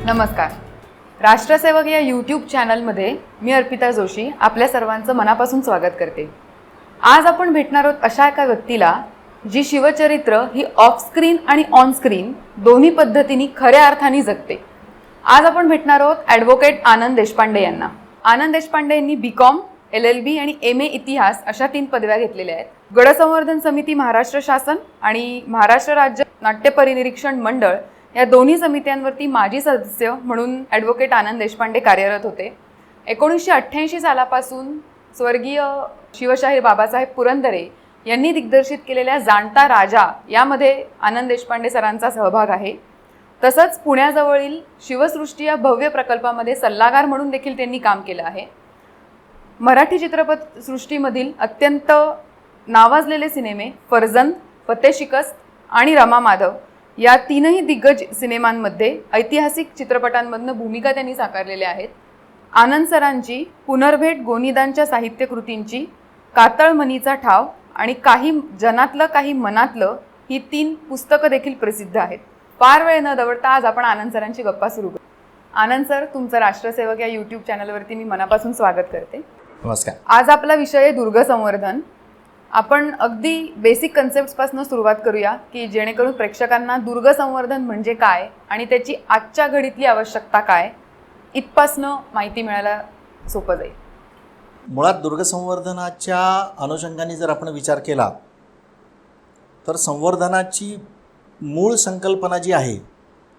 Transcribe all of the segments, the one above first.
नमस्कार. राष्ट्रसेवक या यूट्यूब चॅनलमध्ये मी अर्पिता जोशी आपल्या सर्वांचं मनापासून स्वागत करते. आज आपण भेटणार आहोत अशा एका व्यक्तीला जी शिवचरित्र ही ऑफ स्क्रीन आणि ऑन स्क्रीन दोन्ही पद्धतीने खऱ्या अर्थाने जगते. आज आपण भेटणार आहोत ॲडव्होकेट आनंद देशपांडे यांना. आनंद देशपांडे यांनी BCom, LLB आणि MA इतिहास अशा 3 पदव्या घेतलेल्या आहेत. गडसंवर्धन समिती महाराष्ट्र शासन आणि महाराष्ट्र राज्य नाट्य परिनिरीक्षण मंडळ या दोन्ही समित्यांवरती माजी सदस्य म्हणून ॲडव्होकेट आनंद देशपांडे कार्यरत होते. 1988 सालापासून स्वर्गीय शिवशाहीर बाबासाहेब पुरंदरे यांनी दिग्दर्शित केलेल्या जाणता राजा यामध्ये आनंद देशपांडे सरांचा सहभाग आहे. तसंच पुण्याजवळील शिवसृष्टी या भव्य प्रकल्पामध्ये सल्लागार म्हणून देखील त्यांनी काम केलं आहे. मराठी चित्रपटसृष्टीमधील अत्यंत नावाजलेले सिनेमे फर्जंद, फतेह शिकस्त आणि रमा माधव या 3ही दिग्गज सिनेमांमध्ये ऐतिहासिक चित्रपटांमधनं भूमिका त्यांनी साकारलेल्या आहेत. आनंद सरांची पुनर्भेट गोनीदांच्या साहित्यकृतींची कातळ मनीचा ठाव आणि काही जनातलं काही मनातलं ही 3 पुस्तकं देखील प्रसिद्ध आहेत. फार वेळ न दवडता आज आपण आनंद सरांची गप्पा सुरू करू. आनंद सर, तुमचं राष्ट्रसेवक या यूट्यूब चॅनलवरती मी मनापासून स्वागत करते. नमस्कार. आज आपला विषय आहे दुर्ग संवर्धन. आपण अगदी बेसिक कन्सेप्ट्सपासून सुरुवात करूया की जेणेकरून प्रेक्षकांना दुर्ग संवर्धन म्हणजे काय आणि त्याची आजच्या घडीतली आवश्यकता काय इथपासनं माहिती मिळायला सोपं जाईल. मुळात दुर्ग संवर्धनाच्या अनुषंगाने जर आपण विचार केला तर संवर्धनाची मूळ संकल्पना जी आहे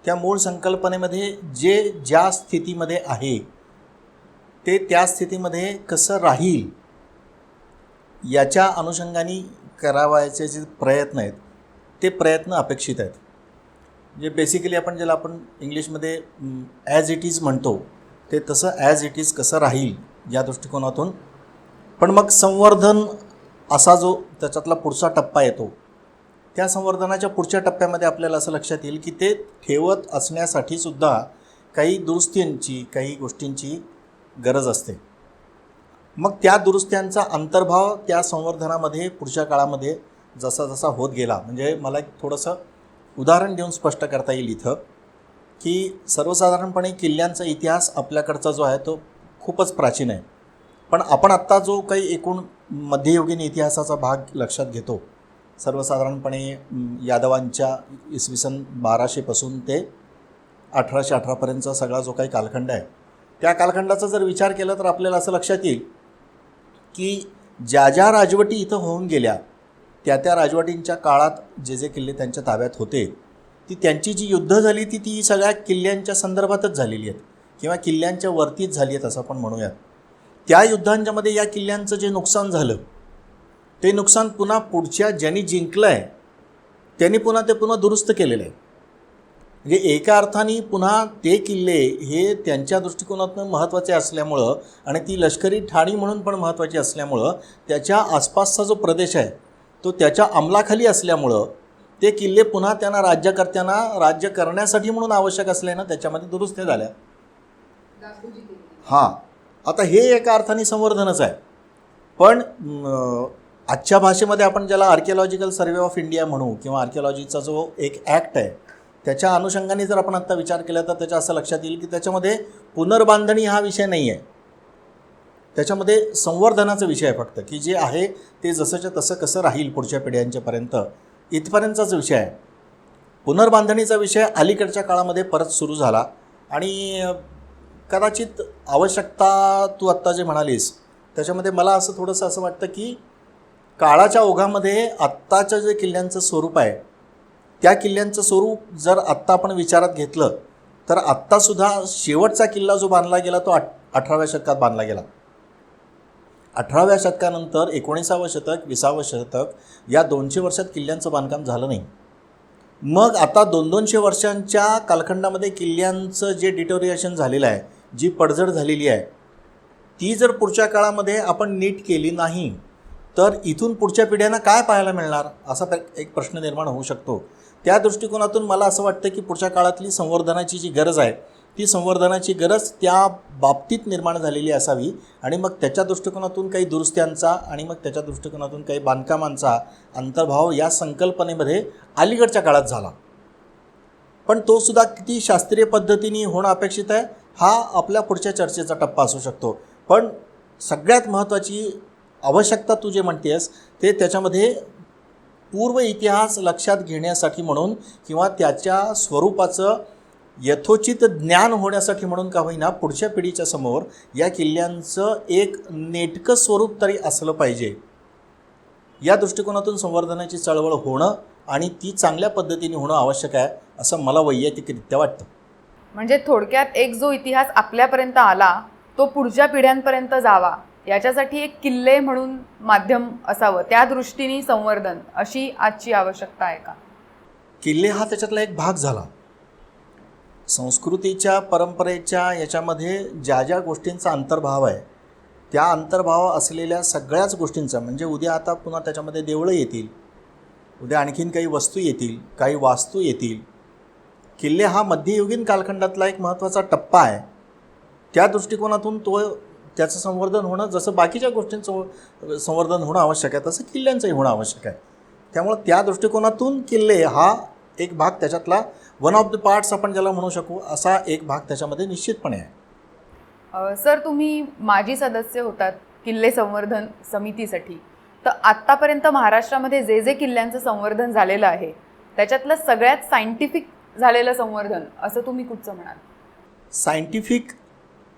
त्या मूळ संकल्पनेमध्ये जे ज्या स्थितीमध्ये आहे ते त्या स्थितीमध्ये कसं राहील याच्या अनुषंगाने करावायचे जे प्रयत्न आहेत ते प्रयत्न अपेक्षित आहेत. जे बेसिकली ज्याला आपण इंग्लिशमध्ये ॲज इट इज म्हणतो ते तसं ॲज इट इज कसं राहील या दृष्टिकोनातून. पण मग संवर्धन असा जो त्याच्यातला पुढचा टप्पा येतो त्या संवर्धनाच्या पुढच्या टप्प्यामध्ये आपल्याला असं लक्षात येईल की ते ठेवत असण्यासाठी सुद्धा काही दुरुस्तींची काही गोष्टींची गरज असते. मग त्या दुरुस्त्यांचा अंतर्भाव त्या संवर्धनामध्ये पुढच्या काळामध्ये जसा जसा होत गेला, म्हणजे मला एक थोडंसं उदाहरण देऊन स्पष्ट करता येईल इथं की सर्वसाधारणपणे किल्ल्यांचा इतिहास आपल्याकडचा जो आहे तो खूपच प्राचीन आहे. पण आपण आत्ता जो काही एकूण मध्ययुगीन इतिहासाचा भाग लक्षात घेतो सर्वसाधारणपणे यादवांच्या इसवी सन 1200 ते 1818पर्यंतचा सगळा जो काही कालखंड आहे त्या कालखंडाचा जर विचार केला तर आपल्याला असं लक्षात येईल की ज्या ज्या राजवटी इथं होऊन गेल्या त्या राजवटींच्या काळात जे जे किल्ले त्यांच्या ताब्यात होते ती त्यांची जी युद्ध झाली ती सगळ्या किल्ल्यांच्या संदर्भातच झालेली आहेत किंवा किल्ल्यांच्या वरतीच झाली आहेत असं आपण म्हणूयात. त्या युद्धांच्यामध्ये या किल्ल्यांचं जे नुकसान झालं ते नुकसान पुन्हा पुढच्या ज्यांनी जिंकलं आहे त्यांनी पुन्हा दुरुस्त केलेलं आहे. म्हणजे एका अर्थाने पुन्हा ते किल्ले हे त्यांच्या दृष्टिकोनातून महत्त्वाचे असल्यामुळं आणि ती लष्करी ठाणी म्हणून पण महत्त्वाची असल्यामुळं त्याच्या आसपासचा जो प्रदेश आहे तो त्याच्या अंमलाखाली असल्यामुळं ते किल्ले पुन्हा त्यांना राज्यकर्त्यांना राज्य करण्यासाठी म्हणून आवश्यक असल्यानं त्याच्यामध्ये दुरुस्त्या झाल्या. हां, आता हे एका अर्थाने संवर्धनच आहे. पण आजच्या भाषेमध्ये आपण ज्याला आर्किओलॉजिकल सर्वे ऑफ इंडिया म्हणू किंवा आर्किओलॉजीचा जो एक ॲक्ट आहे त्याच्या अनुषंगाने जर आपण आत्ता विचार केला तर त्याच्या असं लक्षात येईल की त्याच्यामध्ये पुनर्बांधणी हा विषय नाही आहे. त्याच्यामध्ये संवर्धनाचा विषय आहे फक्त की जे आहे ते जसंच्या तसं कसं राहील पुढच्या पिढ्यांच्यापर्यंत इथपर्यंतचाच विषय आहे. पुनर्बांधणीचा विषय अलीकडच्या काळामध्ये परत सुरू झाला आणि कदाचित आवश्यकता तू आत्ता जे म्हणालीस त्याच्यामध्ये मला असं थोडंसं असं वाटतं की काळाच्या ओघामध्ये आत्ताचं जे किल्ल्यांचं स्वरूप आहे त्या किल्ल्यांचं स्वरूप जर आत्ता आपण विचारात घेतलं तर आत्तासुद्धा शेवटचा किल्ला जो बांधला गेला तो 18व्या शतकात बांधला गेला. 18व्या शतकानंतर 19सावं शतक 20सावं शतक या 200 वर्षात किल्ल्यांचं बांधकाम झालं नाही. मग आता 200 वर्षांच्या कालखंडामध्ये किल्ल्यांचं जे डिटोरिएशन झालेलं आहे, जी पडझड झालेली आहे ती जर पुढच्या काळामध्ये आपण नीट केली नाही तर इथून पुढच्या पिढ्यांना काय पाहायला मिळणार असा एक प्रश्न निर्माण होऊ शकतो. त्या दृष्टिकोनातून मला असं वाटतं की पुढच्या काळातली संवर्धनाची जी गरज आहे ती संवर्धनाची गरज त्या बाबतीत निर्माण झालेली असावी आणि मग त्याच्या दृष्टिकोनातून काही दुरुस्त्यांचा आणि मग त्याच्या दृष्टिकोनातून काही बांधकामांचा अंतर्भाव या संकल्पनेमध्ये अलीकडच्या काळात झाला. पण तो सुद्धा किती शास्त्रीय पद्धतीने होणं अपेक्षित आहे हा आपल्या पुढच्या चर्चेचा टप्पा असू शकतो. पण सगळ्यात महत्त्वाची आवश्यकता तू जे म्हणतेस ते त्याच्यामध्ये पूर्व इतिहास लक्षात घेण्यासाठी म्हणून किंवा त्याच्या स्वरूपाचं यथोचित ज्ञान होण्यासाठी म्हणून का होईना पुढच्या पिढीच्या समोर या किल्ल्यांचं एक नेटकं स्वरूप तरी असलं पाहिजे. या दृष्टिकोनातून संवर्धनाची चळवळ होणं आणि ती चांगल्या पद्धतीने होणं आवश्यक आहे असं मला वैयक्तिकरित्या वाटतं. म्हणजे थोडक्यात एक जो इतिहास आपल्यापर्यंत आला तो पुढच्या पिढ्यांपर्यंत जावा याच्यासाठी एक किल्ले म्हणून माध्यम असावं, त्या दृष्टीने संवर्धन अशी आजची आवश्यकता आहे का? किल्ले हा त्याच्यातला एक भाग झाला. संस्कृतीच्या परंपरेच्या याच्यामध्ये ज्या ज्या गोष्टींचा अंतर्भाव आहे त्या अंतर्भाव असलेल्या सगळ्याच गोष्टींचा, म्हणजे उद्या आता पुन्हा त्याच्यामध्ये देवळं येतील, उद्या आणखीन काही वस्तू येतील, काही वास्तू येतील. किल्ले हा मध्ययुगीन कालखंडातला एक महत्त्वाचा टप्पा आहे. त्या दृष्टिकोनातून त्याचं संवर्धन होणं, जसं बाकीच्या गोष्टींचं संवर्धन होणं आवश्यक आहे तसं किल्ल्यांचंही होणं आवश्यक आहे. त्यामुळं त्या दृष्टिकोनातून किल्ले हा एक भाग त्याच्यातला वन ऑफ द पार्ट्स आपण ज्याला म्हणू शकू असा एक भाग त्याच्यामध्ये निश्चितपणे आहे. सर, तुम्ही माजी सदस्य होतात किल्ले संवर्धन समितीसाठी, तर आत्तापर्यंत महाराष्ट्रामध्ये जे जे किल्ल्यांचं संवर्धन झालेलं आहे त्याच्यातलं सगळ्यात सायंटिफिक झालेलं संवर्धन असं तुम्ही कुठचं म्हणाल? सायंटिफिक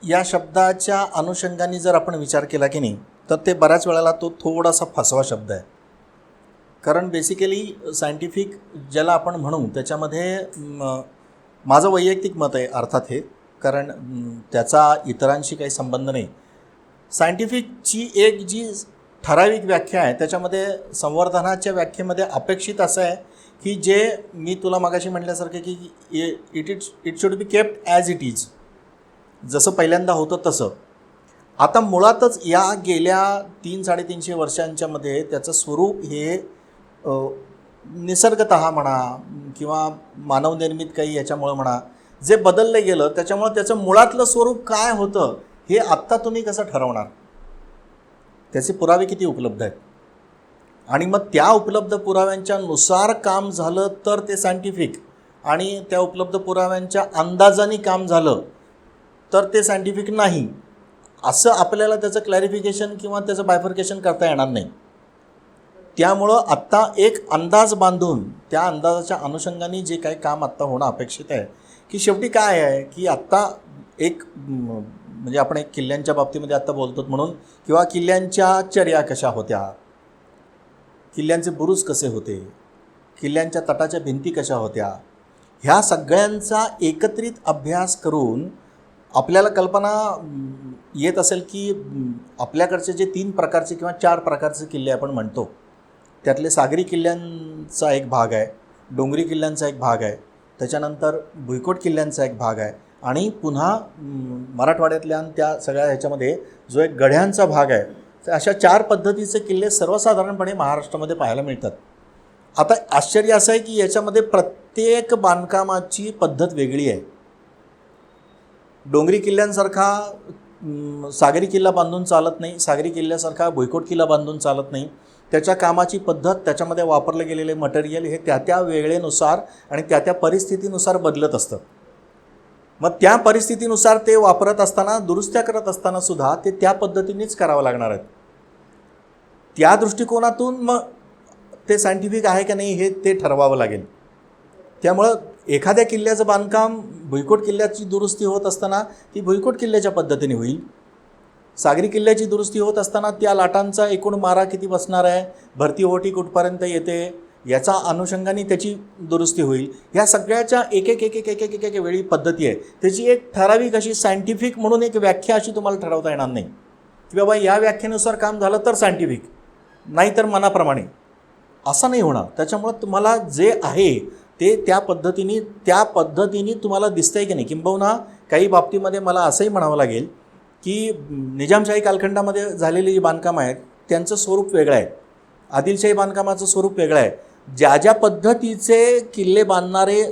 या शब्दाच्या अनुषंगाने जर आपण विचार केला की नाही तर ते बऱ्याच वेळेला तो थोडासा फसवा शब्द आहे. कारण बेसिकली सायंटिफिक ज्याला आपण म्हणू त्याच्यामध्ये माझं वैयक्तिक मत आहे अर्थात हे, कारण त्याचा इतरांशी काही संबंध नाही. सायंटिफिकची एक जी ठराविक व्याख्या आहे त्याच्यामध्ये संवर्धनाच्या व्याख्येमध्ये अपेक्षित असं आहे की जे मी तुला मागाशी म्हटल्यासारखं की it should be kept as it is, जसं पहिल्यांदा होतं तसं. आता मुळातच या गेल्या 300-350 वर्षांच्यामध्ये त्याचं स्वरूप हे निसर्गतः म्हणा किंवा मानवनिर्मित काही याच्यामुळं म्हणा जे बदललं गेलं त्याच्यामुळं त्याचं मुळातलं स्वरूप काय होतं हे आत्ता तुम्ही कसं ठरवणार? त्याचे पुरावे किती उपलब्ध आहेत आणि मग त्या उपलब्ध पुराव्यांच्या नुसार काम झालं तर ते सायंटिफिक, आणि त्या उपलब्ध पुराव्यांच्या अंदाजाने काम झालं तर ते सायंटिफिक नाही, असं आपल्याला त्याचं क्लॅरिफिकेशन किंवा त्याचं बायफर्केशन करता येणार नाही. त्यामुळं आत्ता एक अंदाज बांधून त्या अंदाजाच्या अनुषंगाने जे काही काम आत्ता होणं अपेक्षित आहे की शेवटी काय आहे की आत्ता एक म्हणजे आपण एक किल्ल्यांच्या बाबतीमध्ये आत्ता बोलतो म्हणून, किंवा किल्ल्यांच्या चर्या कशा होत्या, किल्ल्यांचे बुरुज कसे होते, किल्ल्यांच्या तटाच्या भिंती कशा होत्या, ह्या सगळ्यांचा एकत्रित अभ्यास करून आपल्याला कल्पना येत असेल की आपल्याकडचे जे 3 प्रकारचे किंवा 4 प्रकारचे किल्ले आपण म्हणतो त्यातले सागरी किल्ल्यांचा एक भाग आहे, डोंगरी किल्ल्यांचा एक भाग आहे, त्याच्यानंतर भुईकोट किल्ल्यांचा एक भाग आहे आणि पुन्हा मराठवाड्यातल्या त्या सगळ्या ह्याच्यामध्ये जो एक गढ्यांचा भाग आहे. तर अशा 4 पद्धतीचे किल्ले सर्वसाधारणपणे महाराष्ट्रामध्ये पाहायला मिळतात. आता आश्चर्य असं आहे की याच्यामध्ये प्रत्येक बांधकामाची पद्धत वेगळी आहे. डोंगरी किल्ल्यांसारखा सागरी किल्ला बांधून चालत नाही, सागरी किल्ल्यासारखा भुईकोट किल्ला बांधून चालत नाही. त्याच्या कामाची पद्धत, त्याच्यामध्ये वापरले गेलेले मटेरियल हे त्या वेळेनुसार आणि त्या परिस्थितीनुसार बदलत असतं. मग त्या परिस्थितीनुसार ते वापरत असताना, दुरुस्त्या करत असताना सुद्धा ते त्या पद्धतीनेच करावं लागणार आहेत. त्या दृष्टिकोनातून मग ते सायंटिफिक आहे का नाही हे ते ठरवावं लागेल. त्यामुळं एखाद्या किल्ल्याचं बांधकाम भुईकोट किल्ल्याची दुरुस्ती होत असताना ती भुईकोट किल्ल्याच्या पद्धतीने होईल, सागरी किल्ल्याची दुरुस्ती होत असताना त्या लाटांचा एकूण मारा किती बसणार आहे, भरती ओहोटी कुठपर्यंत येते याचा अनुषंगाने त्याची दुरुस्ती होईल. ह्या सगळ्याच्या एक एक वेळी पद्धती आहे. त्याची एक ठराविक अशी सायंटिफिक म्हणून एक व्याख्या अशी तुम्हाला ठरवता येणार नाही की बाबा या व्याख्येनुसार काम झालं तर सायंटिफिक, नाही तर मनाप्रमाणे, असं नाही होणार. त्याच्यामुळं तुम्हाला जे आहे ते त्या पद्धतीने तुम्हाला दिसतंय की नाही. किंबहुना काही बाबतीमध्ये मला असंही म्हणावं लागेल की निजामशाही कालखंडामध्ये झालेली जी बांधकामं आहेत त्यांचं स्वरूप वेगळं आहे, आदिलशाही बांधकामाचं स्वरूप वेगळं आहे. ज्या पद्धतीचे किल्ले बांधणारे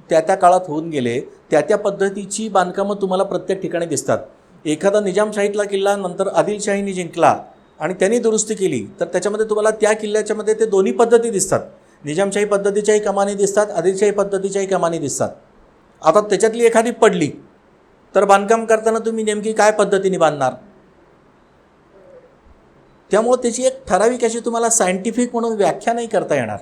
त्या काळात होऊन गेले त्या पद्धतीची बांधकामं तुम्हाला प्रत्येक ठिकाणी दिसतात. एखादा निजामशाहीतला किल्ला नंतर आदिलशाहीने जिंकला आणि त्यांनी दुरुस्ती केली तर त्याच्यामध्ये तुम्हाला त्या किल्ल्याच्यामध्ये ते दोन्ही पद्धती दिसतात. निजामशाही पद्धतीच्याही कमानी दिसतात, आदिलशाही पद्धतीच्याही कमानी दिसतात. आता त्याच्यातली एखादी पडली तर बांधकाम करताना तुम्ही नेमकी काय पद्धतीने बांधणार? त्यामुळं त्याची एक ठराविक अशी तुम्हाला सायंटिफिक म्हणून व्याख्या नाही करता येणार.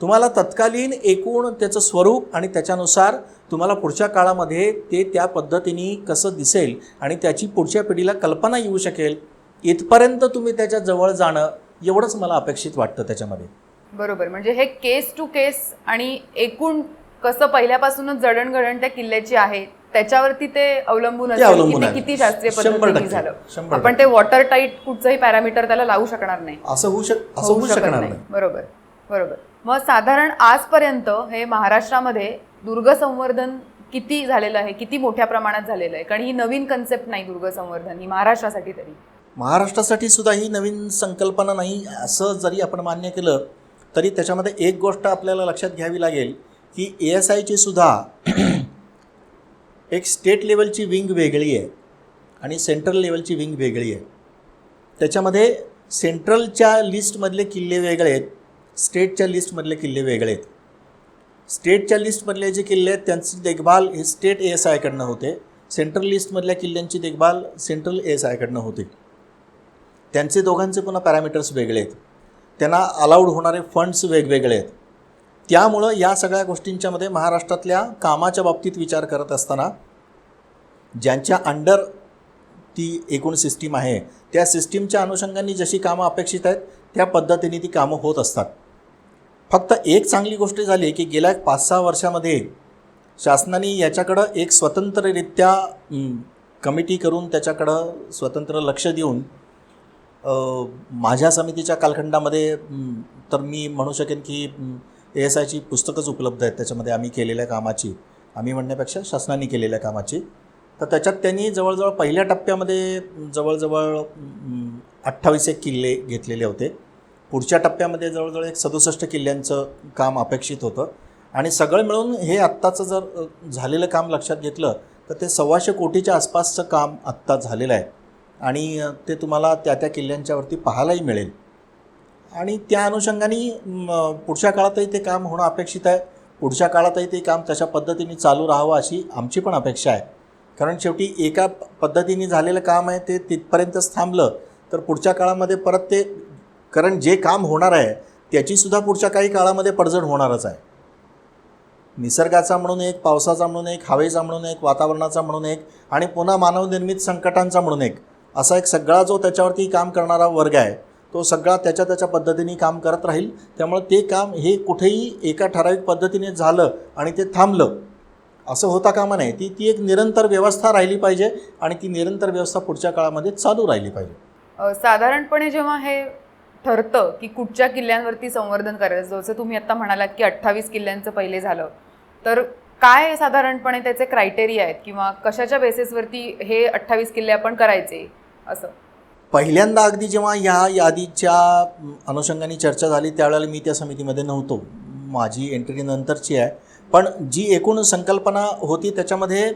तुम्हाला तत्कालीन एकूण त्याचं स्वरूप आणि त्याच्यानुसार तुम्हाला पुढच्या काळामध्ये ते त्या पद्धतीने कसं दिसेल आणि त्याची पुढच्या पिढीला कल्पना येऊ शकेल इथपर्यंत तुम्ही त्याच्या जवळ जाणं एवढंच मला अपेक्षित वाटतं त्याच्यामध्ये. बरोबर. म्हणजे हे केस टू केस आणि एकूण कसं पहिल्यापासूनच जडणघडण त्या किल्ल्याची आहे त्याच्यावरती ते अवलंबून असेल की ते किती शास्त्रीय पद्धतीने झालं. आपण ते वॉटर टाईट कुठचंही पॅरामीटर त्याला लावू शकणार नाही. असं होऊ शकणार नाही. बरोबर बरोबर. मग साधारण आजपर्यंत हे महाराष्ट्रामध्ये दुर्ग संवर्धन किती झालेलं आहे, किती मोठ्या प्रमाणात झालेलं आहे? कारण ही नवीन कन्सेप्ट नाही दुर्ग संवर्धन, ही महाराष्ट्रासाठी तरी. महाराष्ट्रासाठी सुद्धा ही नवीन संकल्पना नाही असं जरी आपण मान्य केलं तरी त्याच्यामध्ये एक गोष्ट आपल्याला लक्षात घ्यावी लागेल की ASIची सुद्धा एक स्टेट लेवलची विंग वेगळी आहे आणि सेंट्रल लेवलची विंग वेगळी आहे. त्याच्यामध्ये सेंट्रलच्या लिस्टमधले किल्ले वेगळे आहेत, स्टेटच्या लिस्टमधले किल्ले वेगळे आहेत. स्टेटच्या लिस्टमधले जे किल्ले आहेत त्यांची देखभाल हे स्टेट ASIकडनं होते, सेंट्रल लिस्टमधल्या किल्ल्यांची देखभाल सेंट्रल ASIकडनं होते. त्यांचे दोघांचे पुन्हा पॅरामीटर्स वेगळे आहेत, त्यांना अलाउड होणारे फंड्स वेगवेगळे आहेत. त्यामुळं या सगळ्या गोष्टींच्यामध्ये महाराष्ट्रातल्या कामाच्या बाबतीत विचार करत असताना ज्यांच्या अंडर ती एकूण सिस्टीम आहे त्या सिस्टीमच्या अनुषंगाने जशी कामं अपेक्षित आहेत त्या पद्धतीने ती कामं होत असतात. फक्त एक चांगली गोष्ट झाली की गेल्या 5-6 वर्षामध्ये शासनाने याच्याकडं एक स्वतंत्ररित्या कमिटी करून त्याच्याकडं स्वतंत्र लक्ष देऊन माझ्या समितीच्या कालखंडामध्ये तर मी म्हणू शकेन की ASIची पुस्तकच उपलब्ध आहेत त्याच्यामध्ये आम्ही केलेल्या कामाची, आम्ही म्हणण्यापेक्षा शासनाने केलेल्या कामाची. तर त्याच्यात त्यांनी जवळजवळ पहिल्या टप्प्यामध्ये जवळजवळ 28 किल्ले घेतलेले होते. पुढच्या टप्प्यामध्ये जवळजवळ एक 67 किल्ल्यांचं काम अपेक्षित होतं आणि सगळं मिळून हे आत्ताचं जर झालेलं काम लक्षात घेतलं तर ते 125 कोटीच्या आसपासचं काम आत्ता झालेलं आहे आणि ते तुम्हाला त्या त्या किल्ल्यांच्यावरती पाहायलाही मिळेल आणि त्या अनुषंगाने पुढच्या काळातही ते काम होणं अपेक्षित आहे. पुढच्या काळातही ते काम तशा पद्धतीने चालू राहावं अशी आमची पण अपेक्षा आहे. कारण शेवटी एका पद्धतीने झालेलं काम आहे ते तिथपर्यंतच थांबलं तर पुढच्या काळामध्ये परत ते, कारण जे काम होणार आहे त्याचीसुद्धा पुढच्या काही काळामध्ये पडझड होणारच आहे. निसर्गाचा म्हणून एक, पावसाचा म्हणून एक, हवेचा म्हणून एक, वातावरणाचा म्हणून एक आणि पुन्हा मानवनिर्मित संकटांचा म्हणून एक, असा एक सगळा जो त्याच्यावरती काम करणारा वर्ग आहे तो सगळा त्याच्या पद्धतीने काम करत राहील. त्यामुळे ते काम हे कुठेही एका ठराविक पद्धतीने झालं आणि ते थांबलं असं होता कामा नये. ती एक निरंतर व्यवस्था राहिली पाहिजे आणि ती निरंतर व्यवस्था पुढच्या काळामध्ये चालू राहिली पाहिजे. साधारणपणे जेव्हा हे ठरतं की कुठच्या किल्ल्यांवरती संवर्धन करायचं, जसं तुम्ही आत्ता म्हणालात की 28 किल्ल्यांचं पहिले झालं, तर काय साधारणपणे त्याचे क्रायटेरिया आहेत किंवा कशाच्या बेसिसवरती हे 28 किल्ले आपण करायचे असं? पहिल्यांदा अगदी जेव्हा या यादीच्या अनुषंगाने चर्चा झाली त्यावेळेला मी त्या समितीमध्ये नव्हतो, माझी एंट्री नंतरची आहे. पण जी एकूण संकल्पना होती त्याच्यामध्ये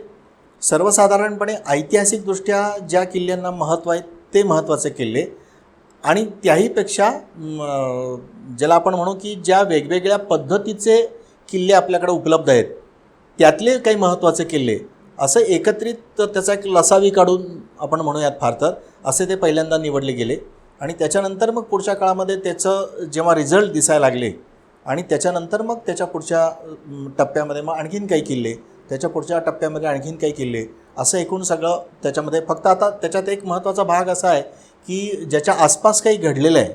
सर्वसाधारणपणे ऐतिहासिकदृष्ट्या ज्या किल्ल्यांना महत्त्व आहे ते महत्त्वाचे किल्ले आणि त्याहीपेक्षा ज्याला आपण म्हणू की ज्या वेगवेगळ्या पद्धतीचे किल्ले आपल्याकडे उपलब्ध आहेत त्यातले काही महत्त्वाचे किल्ले असं एकत्रित त्याचा एक लसावी काढून आपण म्हणूयात फार तर असे ते पहिल्यांदा निवडले गेले आणि त्याच्यानंतर मग पुढच्या काळामध्ये त्याचं जेव्हा रिझल्ट दिसायला लागले आणि त्याच्यानंतर मग त्याच्या पुढच्या टप्प्यामध्ये मग आणखीन काही किल्ले, त्याच्या पुढच्या टप्प्यामध्ये आणखीन काही किल्ले, असं एकूण सगळं त्याच्यामध्ये. फक्त आता त्याच्यात एक महत्त्वाचा भाग असा आहे की ज्याच्या आसपास काही घडलेलं आहे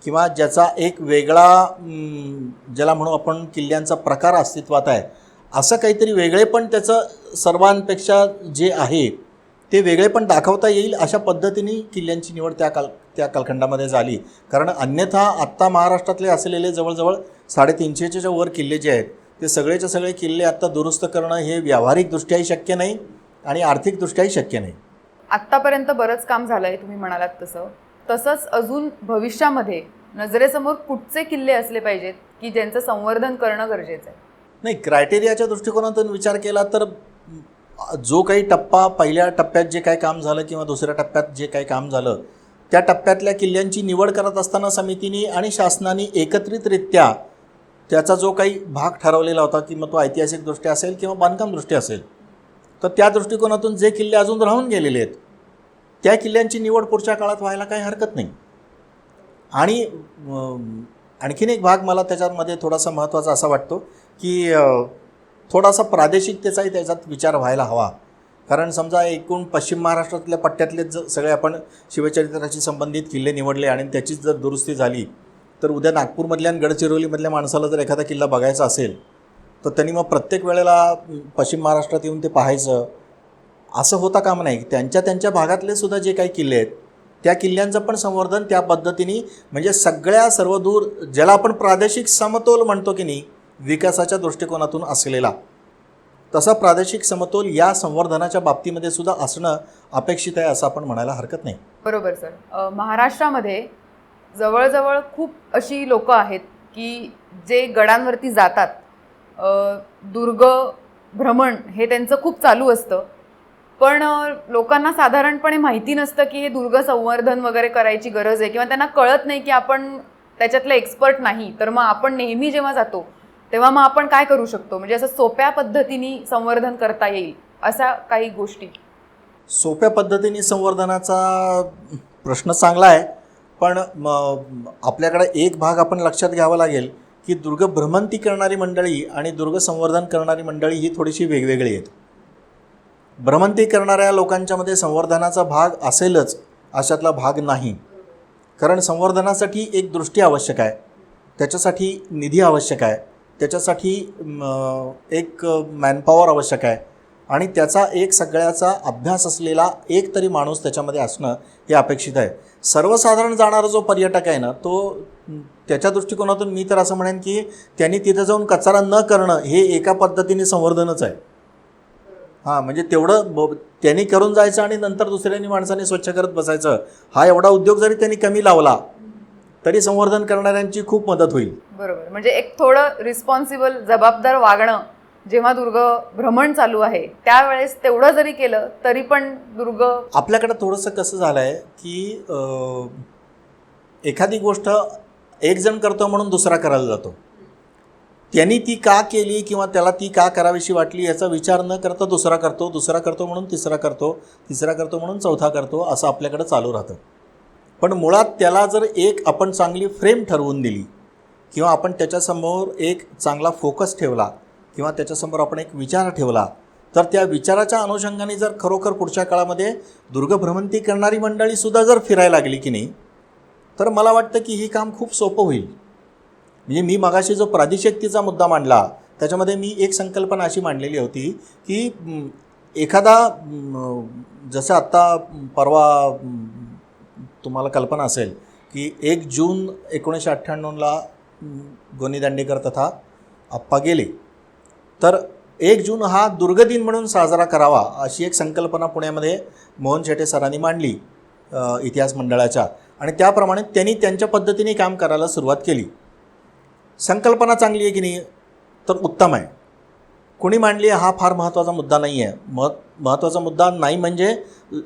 किंवा ज्याचा एक वेगळा ज्याला म्हणू आपण किल्ल्यांचा प्रकार अस्तित्वात आहे असं काहीतरी वेगळेपण त्याचं सर्वांपेक्षा जे आहे ते वेगळेपण दाखवता येईल अशा पद्धतीने किल्ल्यांची निवड त्या कालखंडामध्ये झाली. कारण अन्यथा आत्ता महाराष्ट्रातले असलेले जवळजवळ 350च्या वर किल्ले जे आहेत ते सगळेच्या सगळे किल्ले आत्ता दुरुस्त करणं हे व्यावहारिकदृष्ट्याही शक्य नाही आणि आर्थिकदृष्ट्याही शक्य नाही. आत्तापर्यंत बरंच काम झालं आहे तुम्ही म्हणालात तसंच अजून भविष्यामध्ये नजरेसमोर कुठचे किल्ले असले पाहिजेत की ज्यांचं संवर्धन करणं गरजेचं आहे? नाही, क्रायटेरियाच्या दृष्टिकोनातून विचार केला तर जो काही टप्पा पहिल्या टप्प्यात जे काही काम झालं किंवा दुसऱ्या टप्प्यात जे काही काम झालं त्या टप्प्यातल्या किल्ल्यांची निवड करत असताना समितीने आणि शासनाने एकत्रितरित्या त्याचा जो काही भाग ठरवलेला होता की मग तो ऐतिहासिकदृष्ट्या असेल किंवा बांधकामदृष्ट्या असेल, तर त्या दृष्टिकोनातून जे किल्ले अजून राहून गेलेले आहेत त्या किल्ल्यांची निवड पुढच्या काळात व्हायला काही हरकत नाही. आणि आणखीन एक भाग मला त्याच्यामध्ये थोडासा महत्त्वाचा असा वाटतो की थोडासा प्रादेशिकतेचाही त्याच्यात विचार व्हायला हवा. कारण समजा एकूण पश्चिम महाराष्ट्रातल्या पट्ट्यातलेच जर सगळे आपण शिवचरित्राशी संबंधित किल्ले निवडले आणि त्याचीच जर दुरुस्ती झाली, तर उद्या नागपूरमधल्या आणि गडचिरोलीमधल्या माणसाला जर एखादा किल्ला बघायचा असेल तर त्यांनी मग प्रत्येक वेळेला पश्चिम महाराष्ट्रात येऊन ते पाहायचं असं होता कामा नाही. त्यांच्या भागातले सुद्धा जे काही किल्ले आहेत त्या किल्ल्यांचं पण संवर्धन त्या पद्धतीने, म्हणजे सगळ्या सर्वदूर ज्याला आपण प्रादेशिक समतोल म्हणतो की नाही विकासाच्या दृष्टिकोनातून असलेला, तसा प्रादेशिक समतोल या संवर्धनाच्या बाबतीमध्ये सुद्धा असणं अपेक्षित आहे असं आपण म्हणायला हरकत नाही. बरोबर सर. महाराष्ट्रामध्ये जवळजवळ खूप अशी लोक आहेत की जे गडांवरती जातात, दुर्ग भ्रमण हे त्यांचं खूप चालू असतं, पण लोकांना साधारणपणे माहिती नसतं की हे दुर्ग संवर्धन वगैरे करायची गरज आहे, किंवा त्यांना कळत नाही की आपण त्याच्यातले एक्सपर्ट नाही. तर मग आपण नेहमी जेव्हा जातो तेव्हा मग आपण काय करू शकतो, म्हणजे असं सोप्या पद्धतीने संवर्धन करता येईल अशा काही गोष्टी? सोप्या पद्धतीने संवर्धनाचा प्रश्न चांगला आहे, पण आपल्याकडे एक भाग आपण लक्षात घ्यावा लागेल की दुर्ग भ्रमंती करणारी मंडळी आणि दुर्ग संवर्धन करणारी मंडळी ही थोडीशी वेगवेगळी आहेत. भ्रमंती करणाऱ्या लोकांच्यामध्ये संवर्धनाचा भाग असेलच अशातला भाग नाही. कारण संवर्धनासाठी एक दृष्टी आवश्यक आहे, त्याच्यासाठी निधी आवश्यक आहे, त्याच्यासाठी एक मॅनपॉवर आवश्यक आहे आणि त्याचा एक सगळ्याचा अभ्यास असलेला एक तरी माणूस त्याच्यामध्ये असणं हे अपेक्षित आहे. सर्वसाधारण जाणारा जो पर्यटक आहे ना, तो त्याच्या दृष्टिकोनातून मी तर असं म्हणेन की त्यांनी तिथं जाऊन कचरा न करणं हे एका पद्धतीने संवर्धनच आहे. हां, म्हणजे तेवढं त्यांनी करून जायचं आणि नंतर दुसऱ्यांनी माणसाने स्वच्छ करत बसायचं, हा एवढा उद्योग जरी त्यांनी कमी लावला तरी संवर्धन करणाऱ्यांची खूप मदत होईल. बरोबर. म्हणजे एक थोडं रिस्पॉन्सिबल, जबाबदार वागणं जेव्हा दुर्ग भ्रमण चालू आहे त्यावेळेस तेवढं जरी केलं तरी पण दुर्ग. आपल्याकडं थोडंसं कसं झालं आहे की एखादी गोष्ट एक जण करतो म्हणून दुसरा करायला जातो. त्यांनी ती का केली किंवा त्याला ती का करावीशी वाटली याचा विचार न करता दुसरा करतो, दुसरा करतो म्हणून तिसरा करतो, तिसरा करतो म्हणून चौथा करतो, असं आपल्याकडं चालू राहतं. पण मुळात त्याला जर एक आपण चांगली फ्रेम ठरवून दिली किंवा आपण त्याच्यासमोर एक चांगला फोकस ठेवला किंवा त्याच्यासमोर आपण एक विचार ठेवला, तर त्या विचाराच्या अनुषंगाने जर खरोखर पुढच्या काळामध्ये दुर्गभ्रमंती करणारी मंडळीसुद्धा जर फिरायला लागली की नाही, तर मला वाटतं की हे काम खूप सोपं होईल. म्हणजे मी मगाशी जो प्रादेशिकतेचा मुद्दा मांडला त्याच्यामध्ये मी एक संकल्पना अशी मांडलेली होती की एखादा जसं आत्ता परवा तुम्हाला कल्पना असेल की 1 जून 1998ला गोनी दांडेकर तथा आप्पा गेले, तर 1 जून हा दुर्गदिन म्हणून साजरा करावा अशी एक संकल्पना पुण्यामध्ये मोहन शेटे सरांनी मांडली इतिहास मंडळाच्या, आणि त्याप्रमाणे त्यांनी त्यांच्या पद्धतीने काम करायला सुरुवात केली. संकल्पना चांगली आहे की नाही, तर उत्तम आहे. कोणी मांडली हा फार महत्त्वाचा मुद्दा नाही आहे. महत्त्वाचा मुद्दा नाही म्हणजे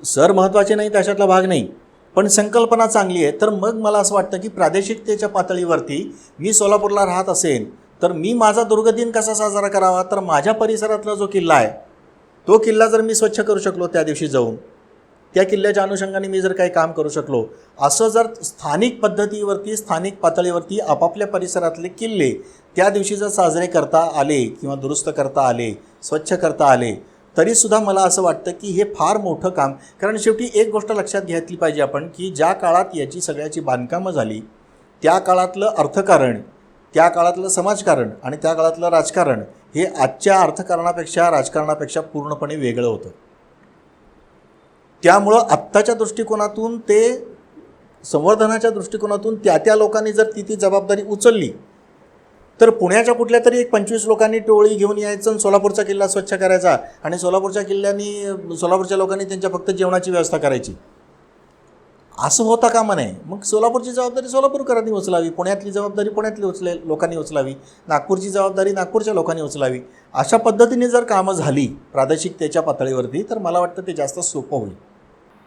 सर महत्त्वाचे नाही त्याच्यातला भाग नाही, पण संकल्पना चांगली आहे. तर मग मला असं वाटतं की प्रादेशिकतेच्या पातळीवरती मी सोलापूरला राहत असेल तर मी माझा दुर्गदिन कसा साजरा करावा, तर माझ्या परिसरातला जो किल्ला आहे तो किल्ला जर मी स्वच्छ करू शकलो त्या दिवशी जाऊन, त्या किल्ल्याच्या अनुषंगाने मी जर काही काम करू शकलो, असं जर स्थानिक पद्धतीवरती स्थानिक पातळीवरती आपापल्या परिसरातले किल्ले त्या दिवशी जर साजरे करता आले किंवा दुरुस्त करता आले, स्वच्छ करता आले, तरीसुद्धा मला असं वाटतं की हे फार मोठं काम. कारण शेवटी एक गोष्ट लक्षात घेतली पाहिजे आपण की ज्या काळात याची सगळ्याची बांधकामं झाली त्या काळातलं अर्थकारण, त्या काळातलं समाजकारण आणि त्या काळातलं राजकारण हे आजच्या अर्थकारणापेक्षा राजकारणापेक्षा पूर्णपणे वेगळं होतं. त्यामुळं आत्ताच्या दृष्टिकोनातून ते संवर्धनाच्या दृष्टिकोनातून त्या लोकांनी जर ती जबाबदारी उचलली तर पुण्याच्या कुठल्या तरी एक 25 लोकांनी टोळी घेऊन यायचं आणि सोलापूरचा किल्ला स्वच्छ करायचा आणि सोलापूरच्या लोकांनी त्यांच्या फक्त जेवणाची व्यवस्था करायची, असं होता कामा नये. मग सोलापूरची जबाबदारी सोलापूरकरांनी उचलावी, पुण्यातली जबाबदारी लोकांनी उचलावी, नागपूरची जबाबदारी नागपूरच्या लोकांनी उचलावी. अशा पद्धतीने जर कामं झाली प्रादेशिकतेच्या पातळीवरती तर मला वाटतं ते जास्त सोपं होईल.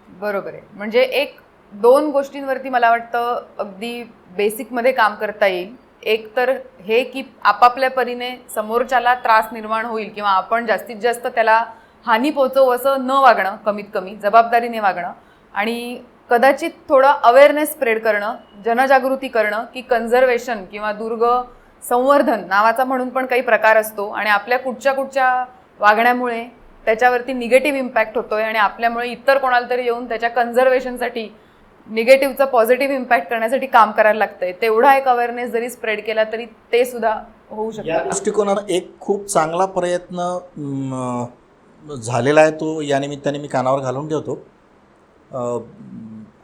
बरोबर आहे. म्हणजे 1-2 गोष्टींवरती मला वाटतं अगदी बेसिकमध्ये काम करता येईल एक तर हे की आपापल्या परीने समोरच्याला त्रास निर्माण होईल किंवा आपण जास्तीत जास्त त्याला हानी पोहोचवू असं न वागणं, कमीत कमी जबाबदारीने वागणं, आणि कदाचित थोडं अवेअरनेस स्प्रेड करणं, जनजागृती करणं की कन्झर्वेशन किंवा दुर्ग संवर्धन नावाचा म्हणून पण काही प्रकार असतो आणि आपल्या कुठच्या वागण्यामुळे त्याच्यावरती निगेटिव्ह इम्पॅक्ट होतोय आणि आपल्यामुळे इतर कोणाला तरी येऊन त्याच्या कन्झर्वेशनसाठी निगेटिव्हचा पॉझिटिव्ह इम्पॅक्ट करण्यासाठी काम करायला लागतंय. तेवढा एक अवेअरनेस जरी स्प्रेड केला तरी ते सुद्धा होऊ या शकतं. दृष्टिकोनानं एक खूप चांगला प्रयत्न झालेला आहे, तो या निमित्ताने मी कानावर घालून ठेवतो.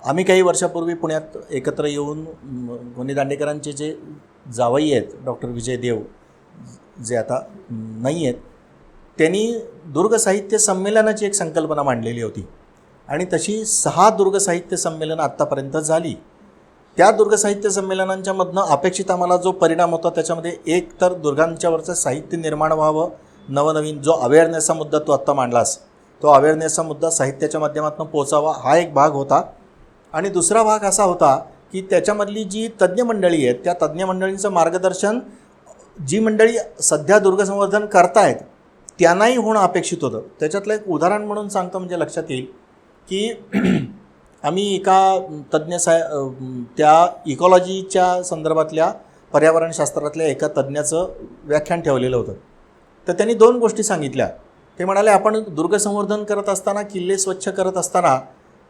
आम्ही काही वर्षापूर्वी पुण्यात एकत्र येऊन गोनी दांडेकरांचे जे जावई आहेत डॉक्टर विजय देव, जे आता नाही आहेत, त्यांनी दुर्ग साहित्य संमेलनाची एक संकल्पना मांडलेली होती आणि तशी 6 दुर्ग साहित्य संमेलनं आत्तापर्यंत झाली. त्या दुर्ग साहित्य संमेलनांच्या मधनं अपेक्षित आम्हाला जो परिणाम होता त्याच्यामध्ये एक तर दुर्गांच्यावरचं साहित्य निर्माण व्हावं, नवनवीन जो अवेअरनेसचा मुद्दा तू आत्ता मांडलास, तो अवेअरनेसचा मुद्दा साहित्याच्या माध्यमातून पोचावा, हा एक भाग होता. आणि दुसरा भाग असा होता की त्याच्यामधली जी तज्ज्ञ मंडळी आहेत त्या तज्ज्ञ मंडळींचं मार्गदर्शन जी मंडळी सध्या दुर्ग संवर्धन करतायत त्यांनाही होणं अपेक्षित होतं. त्याच्यातलं एक उदाहरण म्हणून सांगतो म्हणजे लक्षात येईल की आम्ही एका त्या इकॉलॉजीच्या संदर्भातल्या पर्यावरणशास्त्रातल्या एका तज्ज्ञाचं व्याख्यान ठेवलेलं होतं. तर त्यांनी 2 गोष्टी सांगितल्या. ते म्हणाले, आपण दुर्ग संवर्धन करत असताना, किल्ले स्वच्छ करत असताना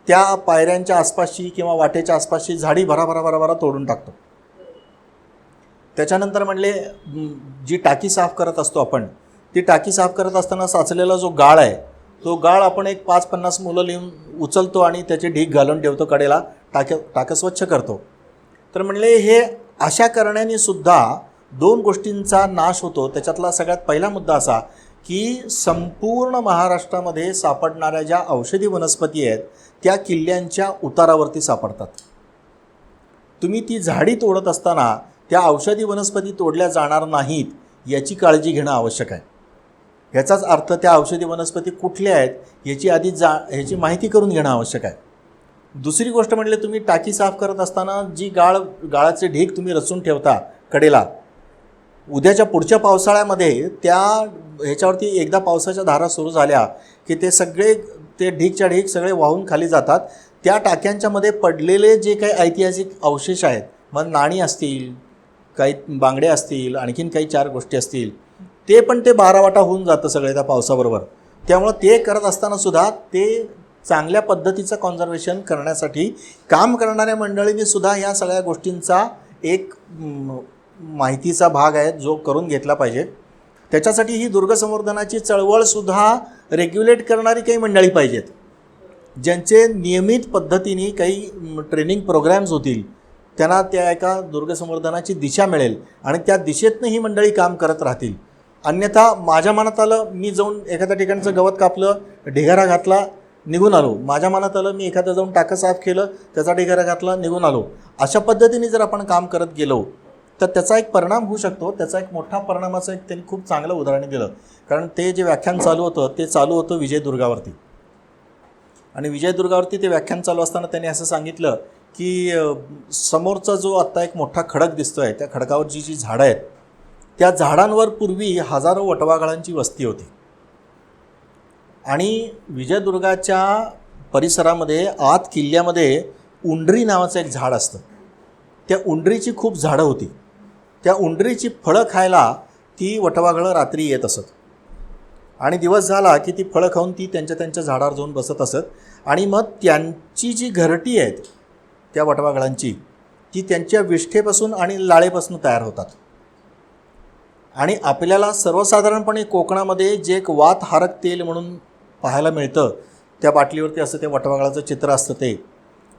त्या पायऱ्यांच्या आसपासची किंवा वाटेच्या आसपासची झाडी भराभरा तोडून टाकतो. त्याच्यानंतर म्हणले, जी टाकी साफ करत असतो आपण, ती टाकी साफ करत असताना साचलेला जो गाळ आहे तो गाळ आपण एक 5-50 मुलं लिहून उचलतो आणि त्याचे ढीग घालून ठेवतो कडेला, टाकं स्वच्छ करतो. तर म्हणले हे अशा करण्याने सुद्धा 2 गोष्टींचा नाश होतो. त्याच्यातला सगळ्यात पहिला मुद्दा असा की संपूर्ण महाराष्ट्रामध्ये सापडणाऱ्या ज्या औषधी वनस्पती आहेत त्या किल्ल्यांच्या उतारावरती सापडतात. तुम्ही ती झाडी तोडत असताना त्या औषधी वनस्पती तोडल्या जाणार नाहीत याची काळजी घेणं आवश्यक आहे. याचाच अर्थ त्या औषधी वनस्पती कुठल्या आहेत याची आधी ह्याची माहिती करून घेणं आवश्यक आहे. दुसरी गोष्ट म्हणजे तुम्ही टाकी साफ करत असताना जी गाळाचे ढीग तुम्ही रचून ठेवता कडेला, उद्याच्या पुढच्या पावसाळ्यामध्ये त्या ह्याच्यावरती एकदा पावसाच्या धारा सुरू झाल्या की ते ढीगच्या ढीग सगळे वाहून खाली जातात. त्या टाक्यांच्यामध्ये पडलेले जे काही ऐतिहासिक अवशेष आहेत, मग नाणी असतील, काही बांगडे असतील, आणखीन काही 4 गोष्टी असतील, ते पण ते 12 वाटा होऊन जातं सगळे त्या पावसाबरोबर. त्यामुळं ते करत असताना सुद्धा ते चांगल्या पद्धतीचं कॉन्झर्वेशन करण्यासाठी काम करणाऱ्या मंडळींनी सुद्धा ह्या सगळ्या गोष्टींचा एक माहितीचा भाग आहे जो करून घेतला पाहिजे. त्याच्यासाठी ही दुर्ग संवर्धनाची चळवळसुद्धा रेग्युलेट करणारी काही मंडळी पाहिजेत, ज्यांचे नियमित पद्धतीने काही ट्रेनिंग प्रोग्रॅम्स होतील, त्यांना त्या एका दुर्ग संवर्धनाची दिशा मिळेल आणि त्या दिशेतनं ही मंडळी काम करत राहतील. अन्यथा माझ्या मनात आलं, मी जाऊन एखाद्या ठिकाणचं गवत कापलं, ढिगारा घातला, निघून आलो. माझ्या मनात आलं, मी एखादं जाऊन टाकं साफ केलं, त्याचा ढिगारा घातला, निघून आलो. अशा पद्धतीने जर आपण काम करत गेलो तर त्याचा एक परिणाम होऊ शकतो. त्याचा एक मोठा परिणामाचं एक त्यांनी खूप चांगलं उदाहरण दिलं. कारण ते जे व्याख्यान चालू होतं ते चालू होतं विजयदुर्गावरती. आणि विजयदुर्गावरती ते व्याख्यान चालू असताना त्यांनी असं सांगितलं की समोरचा जो आत्ता एक मोठा खडक दिसतो आहे, त्या खडकावरची जी झाडं आहेत त्या झाडांवर पूर्वी हजारो वटवाघळांची वस्ती होती. आणि विजयदुर्गाच्या परिसरामध्ये आत किल्ल्यामध्ये उंडरी नावाचं एक झाड असतं. त्या उंडरीची खूप झाडं होती. त्या उंडरीची फळं खायला ती वटवाघळं रात्री येत असत आणि दिवस झाला की ती फळं खाऊन ती त्यांच्या झाडावर जाऊन बसत असत. आणि मग त्यांची जी घरटी आहेत त्या वटवाघळांची, ती त्यांच्या विष्ठेपासून आणि लाळेपासून तयार होतात. आणि आपल्याला सर्वसाधारणपणे कोकणामध्ये जे एक वातहारक तेल म्हणून पाहायला मिळतं, त्या बाटलीवरती असं ते वटवाघळाचं चित्र असतं,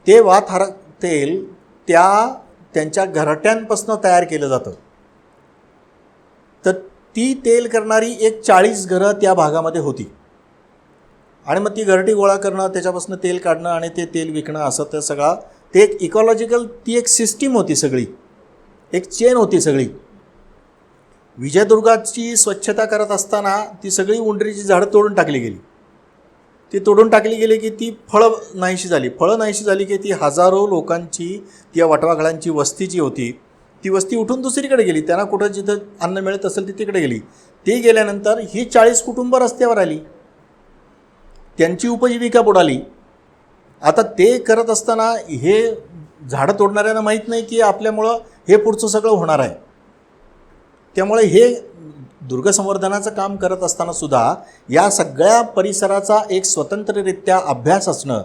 ते वातहारक तेल त्यांच्या घरट्यांपासून तयार केलं जातं. तर ती तेल करणारी एक 40 घरं त्या भागामध्ये होती. आणि मग ती घरटी गोळा करणं, त्याच्यापासून तेल काढणं आणि ते तेल विकणं, असं ते सगळा ते एक इकॉलॉजिकल ती एक सिस्टीम होती, सगळी एक चेन होती सगळी. विजयदुर्गाची स्वच्छता करत असताना ती सगळी उंडरीची झाडं तोडून टाकली गेली. ती तोडून टाकली गेली की ती फळं नाहीशी झाली की ती हजारो लोकांची, त्या वटवाघळांची वस्ती जी होती ती वस्ती उठून दुसरीकडे गेली, त्यांना कुठं जिथं अन्न मिळत असेल ती तिकडे गेली. ती गेल्यानंतर ही 40 कुटुंब रस्त्यावर आली, त्यांची उपजीविका बुडाली. आता ते करत असताना हे झाडं तोडणाऱ्यांना माहीत नाही की आपल्यामुळं हे पुढचं सगळं होणार आहे. त्यामुळे हे दुर्गसंवर्धनाचं काम करत असताना सुद्धा या सगळ्या परिसराचा एक स्वतंत्ररित्या अभ्यास असणं,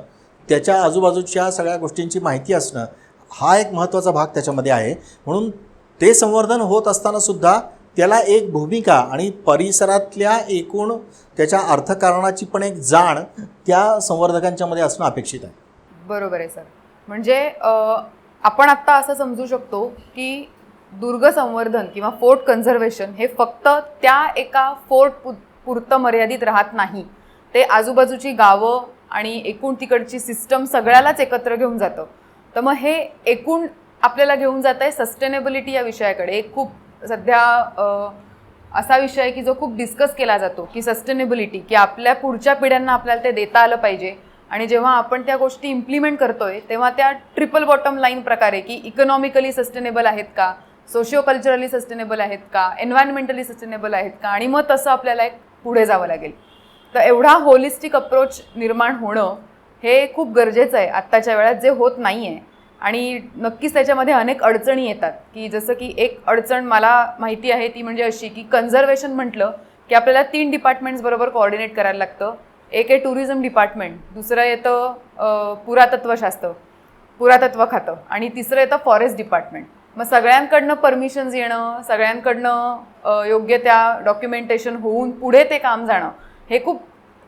त्याच्या आजूबाजूच्या सगळ्या गोष्टींची माहिती असणं, हा एक महत्त्वाचा भाग त्याच्यामध्ये आहे. म्हणून ते संवर्धन होत असतानासुद्धा त्याला एक भूमिका आणि परिसरातल्या एकूण त्याच्या अर्थकारणाची पण एक जाण त्या संवर्धकांच्यामध्ये असणं अपेक्षित आहे. बरोबर आहे सर. म्हणजे आपण आत्ता असं समजू शकतो की दुर्ग संवर्धन किंवा फोर्ट कन्झर्वेशन हे फक्त त्या एका फोर्ट पुरतं मर्यादित राहत नाही. ते आजूबाजूची गावं आणि एकूण तिकडची सिस्टम सगळ्यालाच एकत्र घेऊन जातं. तर मग हे एकूण आपल्याला घेऊन जात आहे सस्टेनेबिलिटी या विषयाकडे. एक खूप सध्या असा विषय आहे की जो खूप डिस्कस केला जातो की सस्टेनेबिलिटी, की आपल्या पुढच्या पिढ्यांना आपल्याला ते देता आलं पाहिजे. आणि जेव्हा आपण त्या गोष्टी इम्प्लिमेंट करतोय तेव्हा त्या ट्रिपल बॉटम लाईन प्रकारे की इकॉनॉमिकली सस्टेनेबल आहेत का, सोशिओ कल्चरली सस्टेनेबल आहेत का, एन्व्हायरमेंटली सस्टेनेबल आहेत का, आणि मग तसं आपल्याला एक पुढे जावं लागेल. तर एवढा होलिस्टिक अप्रोच निर्माण होणं हे खूप गरजेचं आहे आत्ताच्या वेळात, जे होत नाही आहे. आणि नक्कीच त्याच्यामध्ये अनेक अडचणी येतात, की जसं की एक अडचण मला माहिती आहे ती म्हणजे अशी की कन्झर्वेशन म्हटलं की आपल्याला 3 डिपार्टमेंट्स बरोबर कोऑर्डिनेट करायला लागतं. एक आहे टुरिझम डिपार्टमेंट, दुसरं येतं पुरातत्व खातं, आणि तिसरं येतं फॉरेस्ट डिपार्टमेंट. मग सगळ्यांकडनं परमिशन्स येणं, सगळ्यांकडनं योग्य त्या डॉक्युमेंटेशन होऊन पुढे ते काम जाणं, हे खूप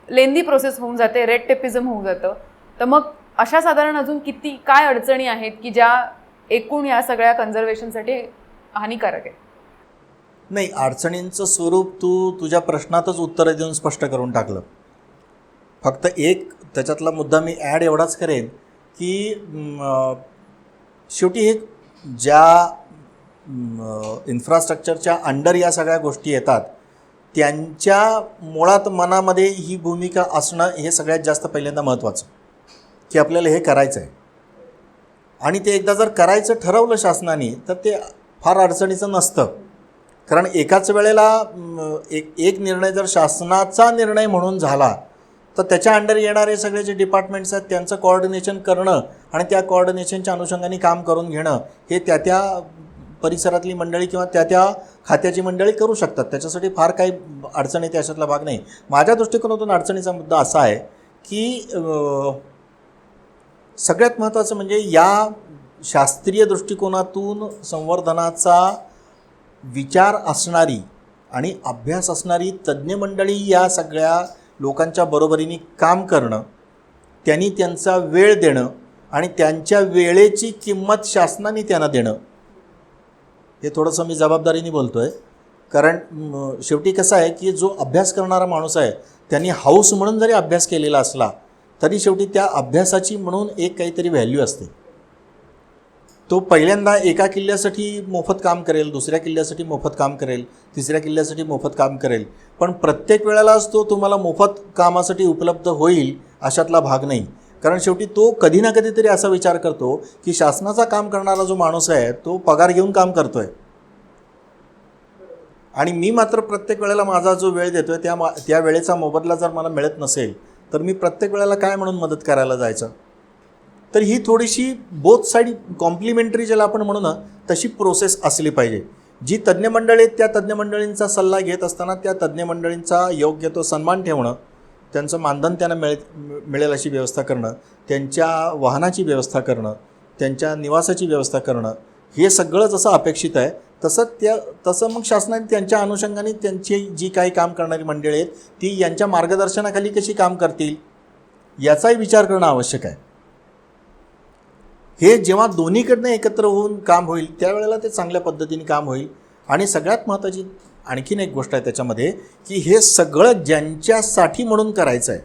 लेंदी प्रोसेस होऊन जाते, रेड टेपिझम होऊन जातं. तर मग अशा साधारण अजून काय अडचणी आहेत की ज्या एकूण या सगळ्या कन्झर्वेशनसाठी हानिकारक आहे? नाही, अडचणींचं स्वरूप तुझ्या प्रश्नातच उत्तरं देऊन स्पष्ट करून टाकलं. फक्त एक त्याच्यातला मुद्दा मी ॲड एवढाच करेन की शेवटी हे ज्या इन्फ्रास्ट्रक्चरच्या अंडर या सगळ्या गोष्टी येतात त्यांच्या मुळात मनामध्ये ही भूमिका असणं हे सगळ्यात जास्त पहिल्यांदा महत्त्वाचं, की आपल्याला हे करायचं आहे. आणि ते एकदा जर करायचं ठरवलं शासनाने तर ते फार अडचणीचं नसतं. कारण एकाच वेळेला एक निर्णय जर शासनाचा निर्णय म्हणून झाला तर त्याच्या अंडर येणारे सगळे जे डिपार्टमेंट्स आहेत त्यांचं कोऑर्डिनेशन करणं आणि त्या कोऑर्डिनेशनच्या अनुषंगाने काम करून घेणं हे त्या परिसरातली मंडळी किंवा त्या खात्याची मंडळी करू शकतात. त्याच्यासाठी फार काही अडचण येते अशातला भाग नाही. माझ्या दृष्टिकोनातून अडचणीचा मुद्दा असा आहे की सगळ्यात महत्त्वाचं म्हणजे या शास्त्रीय दृष्टिकोनातून संवर्धनाचा विचार असणारी आणि अभ्यास असणारी तज्ज्ञ मंडळी या सगळ्या लोकांच्या बरोबरीने काम करणं, त्यांनी त्यांचा वेळ देणं आणि त्यांच्या वेळेची किंमत शासनाने त्यांना देणं, हे थोडंसं मी जबाबदारीने बोलतो आहे. कारण शेवटी कसं आहे की जो अभ्यास करणारा माणूस आहे त्यांनी हाऊस म्हणून जरी अभ्यास केलेला असला तरी शेवटी त्या अभ्यासाची म्हणून एक काहीतरी व्हॅल्यू असते. तो पहिल्यांदा एका किल्ल्यासाठी मोफत काम करेल, दुसऱ्या किल्ल्यासाठी मोफत काम करेल, तिसऱ्या किल्ल्यासाठी मोफत काम करेल, पण प्रत्येक वेळेलाच तो तुम्हाला मोफत कामासाठी उपलब्ध होईल अशातला भाग नाही. कारण शेवटी तो कधी ना कधीतरी असा विचार करतो की शासनाचा काम करणारा जो माणूस आहे तो पगार घेऊन काम करतो आहे आणि मी मात्र प्रत्येक वेळेला माझा जो वेळ देतो आहे त्या वेळेचा मोबदला जर मला मिळत नसेल तर मी प्रत्येक वेळेला काय म्हणून मदत करायला जायचं. तर ही थोडीशी बोथ साईड कॉम्प्लिमेंटरी ज्याला आपण म्हणू ना तशी प्रोसेस असली पाहिजे. जी तज्ज्ञ मंडळी आहेत त्या तज्ज्ञ मंडळींचा सल्ला घेत असताना त्या तज्ज्ञ मंडळींचा योग्य तो सन्मान ठेवणं, त्यांचं मानधन त्यांना मिळेल अशी व्यवस्था करणं, त्यांच्या वाहनाची व्यवस्था करणं, त्यांच्या निवासाची व्यवस्था करणं, हे सगळं जसं अपेक्षित आहे तसं मग शासनाने त्यांच्या अनुषंगाने त्यांची जी काही काम करणारी मंडळी आहेत ती यांच्या मार्गदर्शनाखाली कशी काम करतील याचाही विचार करणं आवश्यक आहे. हे जेव्हा दोन्हीकडनं एकत्र होऊन काम होईल त्यावेळेला ते चांगल्या पद्धतीने काम होईल. आणि सगळ्यात महत्त्वाची आणखीन एक गोष्ट आहे त्याच्यामध्ये की हे सगळं ज्यांच्यासाठी म्हणून करायचं आहे,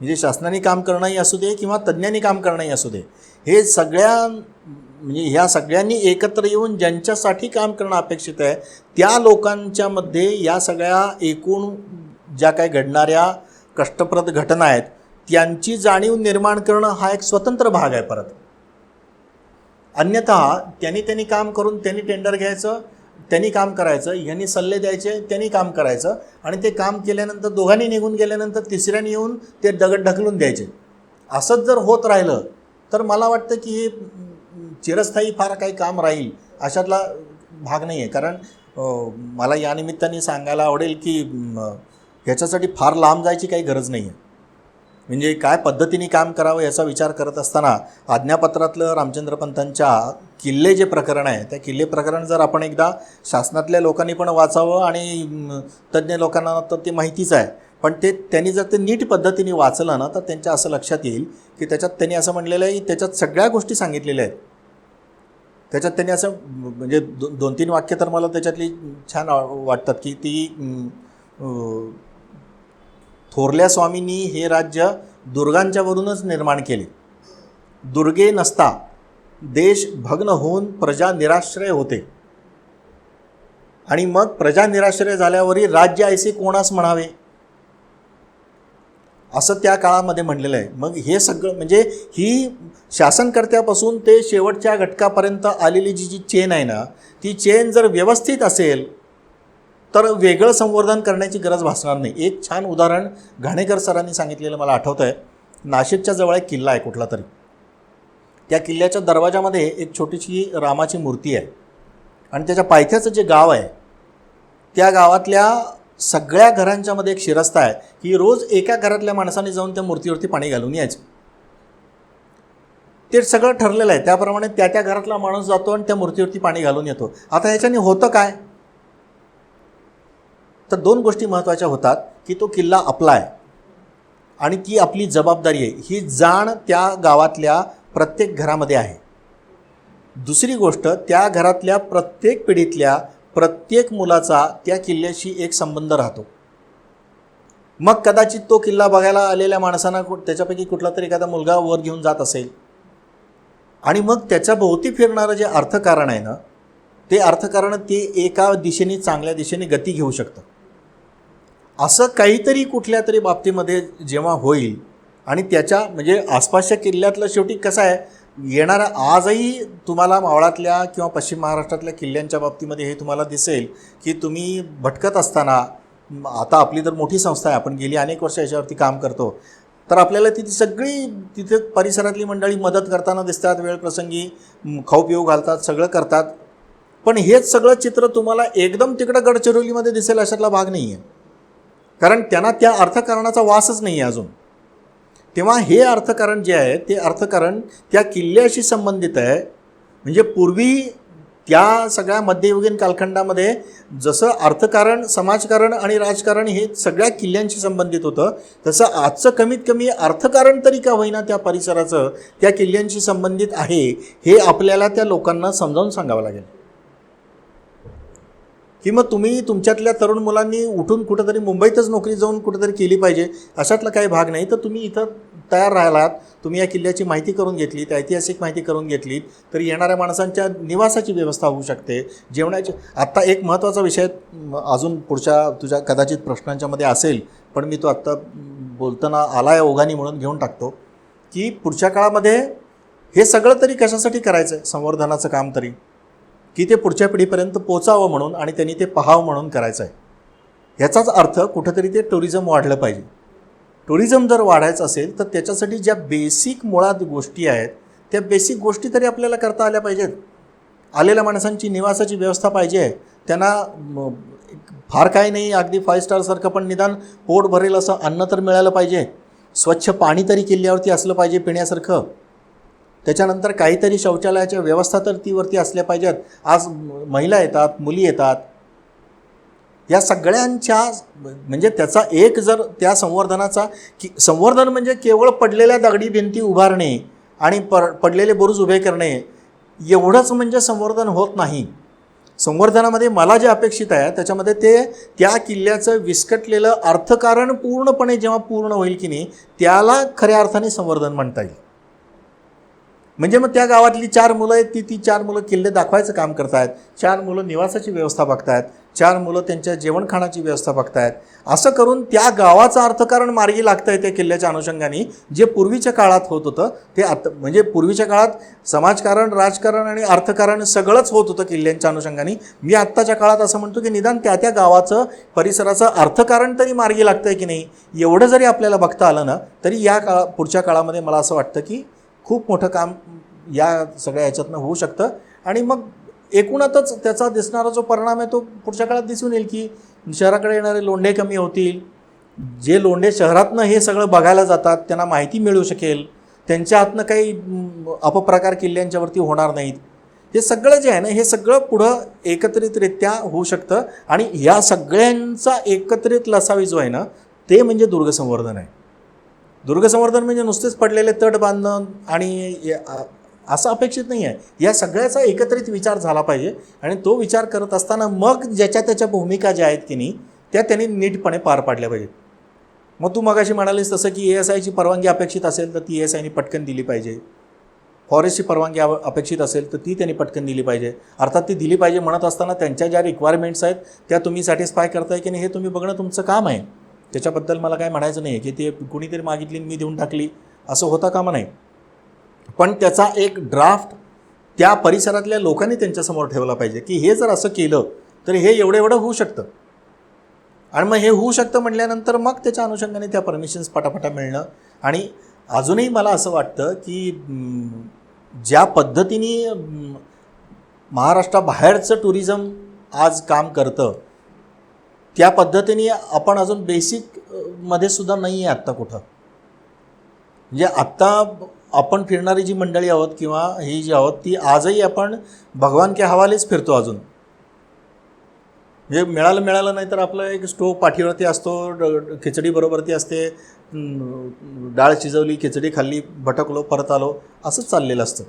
म्हणजे शासनाने काम करणंही असू दे किंवा तज्ज्ञांनी काम करणंही असू दे, हे ह्या सगळ्यांनी एकत्र येऊन ज्यांच्यासाठी काम करणं अपेक्षित आहे त्या लोकांच्यामध्ये या सगळ्या एकूण ज्या काही घडणाऱ्या कष्टप्रद घटना आहेत त्यांची जाणीव निर्माण करणं हा एक स्वतंत्र भाग आहे परत. अन्यथा त्यांनी काम करून त्यांनी टेंडर घ्यायचं, त्यांनी काम करायचं, ह्यांनी सल्ले द्यायचे, त्यांनी काम करायचं आणि ते काम केल्यानंतर दोघांनी निघून गेल्यानंतर तिसऱ्याने येऊन ते दगड ढकलून द्यायचे. असंच जर होत राहिलं तर मला वाटतं की हे चिरस्थायी फार काही काम राहील अशातला भाग नाही आहे. कारण मला या निमित्ताने सांगायला आवडेल की ह्याच्यासाठी फार लांब जायची काही गरज नाही आहे. म्हणजे काय पद्धतीने काम करावं याचा विचार करत असताना आज्ञापत्रातलं रामचंद्र पंतांच्या किल्ले जे प्रकरण आहे त्या किल्ले प्रकरण जर आपण एकदा शासनातल्या लोकांनी पण वाचावं आणि तज्ज्ञ लोकांना तर ते माहितीच आहे, पण त्यांनी जर ते नीट पद्धतीने वाचलं ना तर त्यांच्या असं लक्षात येईल की त्याच्यात त्यांनी असं म्हणलेलं आहे की त्याच्यात सगळ्या गोष्टी सांगितलेल्या आहेत. त्याच्यात त्यांनी असं म्हणजे 2-3 वाक्य तर मला त्याच्यातली छान वाटतात की ती थोरल्या स्वामींनी हे राज्य दुर्गांच्यावरूनच निर्माण केले. दुर्गे नसता देश भग्न होऊन प्रजा निराश्रय होते आणि मग प्रजा निराश्रय झाल्यावरही राज्य ऐसे कोणास म्हणावे असं त्या काळामध्ये म्हणलेलं आहे. मग हे सगळं म्हणजे ही शासनकर्त्यापासून ते शेवटच्या घटकापर्यंत आलेली जी चेन आहे ना, ती चेन जर व्यवस्थित असेल तर वेगळं संवर्धन करण्याची गरज भासणार नाही. एक छान उदाहरण घाणेकर सरांनी सांगितलेलं मला आठवतं आहे. नाशिकच्या जवळ एक किल्ला आहे कुठला तरी, त्या किल्ल्याच्या दरवाजामध्ये एक छोटीशी रामाची मूर्ती आहे आणि त्याच्या पायथ्याचं जे गाव आहे त्या गावातल्या सगळ्या घरांच्यामध्ये एक शिरस्ता आहे की रोज एका घरातल्या माणसाने जाऊन त्या मूर्तीवरती पाणी घालून यायचं. ते सगळं ठरलेलं आहे. त्याप्रमाणे त्या घरातला माणूस जातो आणि त्या मूर्तीवरती पाणी घालून येतो. आता ह्याच्याने होतं काय तर 2 गोष्टी महत्त्वाच्या होतात की तो किल्ला आपला आहे आणि ती आपली जबाबदारी आहे, ही जाण त्या गावातल्या प्रत्येक घरामध्ये आहे. दुसरी गोष्ट, त्या घरातल्या प्रत्येक पिढीतल्या प्रत्येक मुलाचा त्या किल्ल्याशी एक संबंध राहतो. मग कदाचित तो किल्ला बघायला आलेल्या माणसांना त्याच्यापैकी कुठला तरी एखादा मुलगा वर घेऊन जात असेल आणि मग त्याच्या भोवती फिरणारं जे अर्थकारण आहे ना, ते अर्थकारण ते एका दिशेने चांगल्या दिशेने गती घेऊ शकतं. असं काहीतरी कुठल्या तरी बाबतीमध्ये जेव्हा होईल आणि त्याच्या म्हणजे आसपासच्या किल्ल्यातलं शेवटी कसं आहे, येणारा आजही तुम्हाला मावळातल्या किंवा पश्चिम महाराष्ट्रातल्या किल्ल्यांच्या बाबतीमध्ये हे तुम्हाला दिसेल की तुम्ही भटकत असताना, आता आपली तर मोठी संस्था आहे, आपण गेली अनेक वर्ष याच्यावरती काम करतो, तर आपल्याला तिथे परिसरातली मंडळी मदत करताना दिसतात, वेळप्रसंगी खाऊ पिऊ घालतात, सगळं करतात. पण हेच सगळं चित्र तुम्हाला एकदम तिकडं गडचिरोलीमध्ये दिसेल अशातला भाग नाही आहे, कारण त्यांना त्या अर्थकारणाचा वासच नाही आहे अजून. तेव्हा हे अर्थकारण जे आहे ते अर्थकारण त्या किल्ल्याशी संबंधित आहे. म्हणजे पूर्वी त्या सगळ्या मध्ययुगीन कालखंडामध्ये जसं अर्थकारण, समाजकारण आणि राजकारण हे सगळ्या किल्ल्यांशी संबंधित होतं, तसं आजचं कमीत कमी अर्थकारण तरी का होईना त्या परिसराचं त्या किल्ल्यांशी संबंधित आहे, हे आपल्याला त्या लोकांना समजावून सांगावं लागेल. की मग तुम्ही तुमच्यातल्या तरुण मुलांनी उठून कुठंतरी मुंबईतच नोकरी जाऊन कुठंतरी केली पाहिजे अशातला काही भाग नाही. तर तुम्ही इथं तयार राहिलात, तुम्ही या किल्ल्याची माहिती करून घेतलीत, ऐतिहासिक माहिती करून घेतलीत, तर येणाऱ्या माणसांच्या निवासाची व्यवस्था होऊ शकते, जेवणाची. आत्ता एक महत्त्वाचा विषय अजून पुढच्या तुझ्या कदाचित प्रश्नांच्यामध्ये असेल, पण मी तो आत्ता बोलताना आला आहे ओघानी म्हणून घेऊन टाकतो, की पुढच्या काळामध्ये हे सगळं तरी कशासाठी करायचं आहे, संवर्धनाचं काम तरी, की ते पुढच्या पिढीपर्यंत पोचावं म्हणून आणि त्यांनी ते पाहावं म्हणून करायचं आहे. ह्याचाच अर्थ कुठंतरी ते टुरिझम वाढलं पाहिजे. टुरिझम जर वाढायचं असेल तर त्याच्यासाठी ज्या बेसिक मुळात गोष्टी आहेत त्या बेसिक गोष्टी तरी आपल्याला करता आल्या पाहिजेत. आलेल्या माणसांची निवासाची व्यवस्था पाहिजे, त्यांना फार काही नाही, अगदी 5 स्टारसारखं पण निदान पोट भरेल असं अन्न तर मिळालं पाहिजे, स्वच्छ पाणी तरी किल्ल्यावरती असलं पाहिजे पिण्यासारखं, त्याच्यानंतर काहीतरी शौचालयाच्या व्यवस्था तर तीवरती असल्या पाहिजेत. आज महिला येतात, मुली येतात, या सगळ्यांच्या म्हणजे त्याचा एक जर त्या संवर्धनाचा संवर्धन म्हणजे केवळ पडलेल्या दगडी भिंती उभारणे आणि पडलेले बुरुज उभे करणे एवढंच म्हणजे संवर्धन होत नाही. संवर्धनामध्ये मला जे अपेक्षित आहे त्याच्यामध्ये ते त्या किल्ल्याचं विस्कटलेलं अर्थकारण पूर्णपणे जेव्हा पूर्ण होईल की नाही त्याला खऱ्या अर्थाने संवर्धन म्हणता येईल. म्हणजे मग त्या गावातली 4 मुलं आहेत, ती 4 मुलं किल्ले दाखवायचं काम करतायत, 4 मुलं निवासाची व्यवस्था बघतायत, 4 मुलं त्यांच्या जेवणखाणाची व्यवस्था बघतायत. असं करून त्या गावाचं अर्थकारण मार्गी लागतं आहे त्या किल्ल्याच्या अनुषंगाने, जे पूर्वीच्या काळात होत होतं ते आता म्हणजे पूर्वीच्या काळात समाजकारण, राजकारण आणि अर्थकारण सगळंच होत होतं किल्ल्यांच्या अनुषंगाने. मी आत्ताच्या काळात असं म्हणतो की निदान त्या त्या गावाचं परिसराचं अर्थकारण तरी मार्गी लागतं आहे की नाही, एवढं जरी आपल्याला बघता आलं ना तरी या पुढच्या काळामध्ये मला असं वाटतं की खूप मोठं काम या सगळ्या ह्याच्यातनं होऊ शकतं. आणि मग एकूणातच त्याचा दिसणारा जो परिणाम आहे तो पुढच्या काळात दिसून येईल की शहराकडे येणारे लोंढे कमी होतील. जे लोंढे शहरातनं हे सगळं बघायला जातात त्यांना माहिती मिळू शकेल, त्यांच्या हातनं काही अपप्रकार किल्ल्यांच्यावरती होणार नाहीत. हे सगळं जे आहे ना हे सगळं पुढं एकत्रितरित्या होऊ शकतं. आणि या सगळ्यांचा एकत्रित लसावी जो आहे ना ते म्हणजे दुर्गसंवर्धन आहे. दुर्गसंवर्धन म्हणजे नुसतेच पडलेले तट बांधणं आणि असं अपेक्षित नाही आहे. या सगळ्याचा एकत्रित विचार झाला पाहिजे आणि तो विचार करत असताना मग ज्याच्या त्याच्या भूमिका ज्या आहेत की नाही त्या त्यांनी नीटपणे पार पाडल्या पाहिजेत. मग तू मगाशी म्हणालीस तसं की ASIची परवानगी अपेक्षित असेल तर ती ASIनी पटकन दिली पाहिजे. फॉरेस्टची परवानगी अपेक्षित असेल तर ती त्यांनी पटकन दिली पाहिजे. अर्थात ती दिली पाहिजे म्हणत असताना त्यांच्या ज्या रिक्वायरमेंट्स आहेत त्या तुम्ही सॅटिस्फाय करताय की नाही हे तुम्ही बघणं तुमचं काम आहे. त्याच्याबद्दल मला काय म्हणायचं नाही आहे की ते कुणीतरी मागितली मी देऊन टाकली असं होता कामा नाही. पण त्याचा एक ड्राफ्ट त्या परिसरातल्या लोकांनी त्यांच्यासमोर ठेवला पाहिजे की हे जर असं केलं तर हे एवढं होऊ शकतं. आणि मग हे होऊ शकतं म्हटल्यानंतर मग त्याच्या अनुषंगाने त्या परमिशन्स पटापटा मिळणं. आणि अजूनही मला असं वाटतं की ज्या पद्धतीने महाराष्ट्राबाहेरचं टुरिझम आज काम करतं त्या पद्धतीने आपण अजून बेसिकमध्ये सुद्धा नाही आहे आत्ता कुठं. म्हणजे आत्ता आपण फिरणारी जी मंडळी आहोत किंवा ही जी आहोत ती आजही आपण भगवान के हवालेच फिरतो अजून. म्हणजे मिळालं नाही तर आपलं एक स्टोव पाठीवरती असतो, खिचडी बरोबरती असते, डाळ शिजवली, खिचडी खाल्ली, भटकलो, परत आलो, असंच चाललेलं असतं.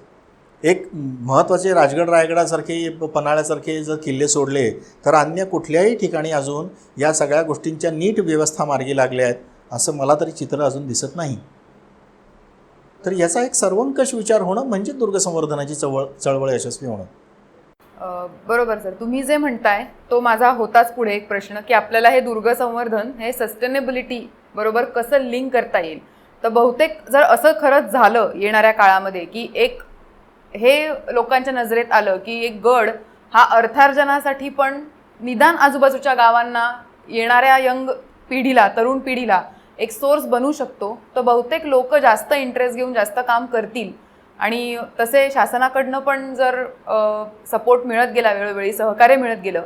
एक महत्त्वाचे राजगड रायगडासारखे पन्हाळ्यासारखे जर किल्ले सोडले तर अन्य कुठल्याही ठिकाणी अजून या सगळ्या गोष्टींच्या नीट व्यवस्था मार्गी लागल्या आहेत असं मला तरी चित्र अजून दिसत नाही. तर याचा एक सर्वंकष विचार होणं म्हणजे दुर्गसंवर्धनाची चळवळ यशस्वी होणं. बरोबर सर, तुम्ही जे म्हणताय तो माझा होताच पुढे एक प्रश्न की आपल्याला हे दुर्गसंवर्धन हे सस्टेनेबिलिटी बरोबर कसं लिंक करता येईल. तर बहुतेक जर असं खरंच झालं येणाऱ्या काळामध्ये की एक हे लोकांच्या नजरेत आलं की एक गड हा अर्थार्जनासाठी पण निदान आजूबाजूच्या गावांना येणाऱ्या यंग पिढीला, तरुण पिढीला एक सोर्स बनू शकतो, तर बहुतेक लोक जास्त इंटरेस्ट घेऊन जास्त काम करतील. आणि तसे शासनाकडनं पण जर सपोर्ट मिळत गेला, वेळोवेळी सहकार्य मिळत गेलं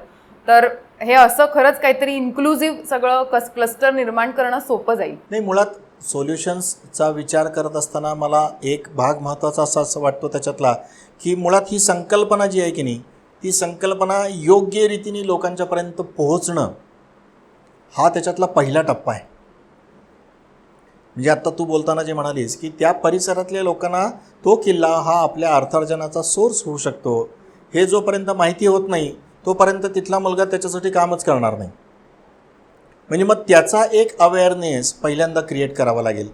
तर हे असं खरंच काहीतरी इन्क्लुझिव्ह सगळं क्लस्टर निर्माण करणं सोपं जाईल. नाही, मुळात सोल्युशन्सचा विचार करत असताना मला एक भाग महत्त्वाचा असं वाटतो त्याच्यातला की मुळात ही संकल्पना जी आहे की नाही ती संकल्पना योग्य रीतीने लोकांच्यापर्यंत पोहोचणं हा त्याच्यातला पहिला टप्पा आहे. म्हणजे आत्ता तू बोलताना जे म्हणालीस की त्या परिसरातल्या लोकांना तो किल्ला हा आपल्या अर्थार्जनाचा सोर्स होऊ शकतो हे जोपर्यंत माहिती होत नाही तोपर्यंत तिथला मुलगा त्याच्यासाठी कामच करणार नाही. म्हणजे मग त्याचा एक अवेअरनेस पहिल्यांदा क्रिएट करावा लागेल.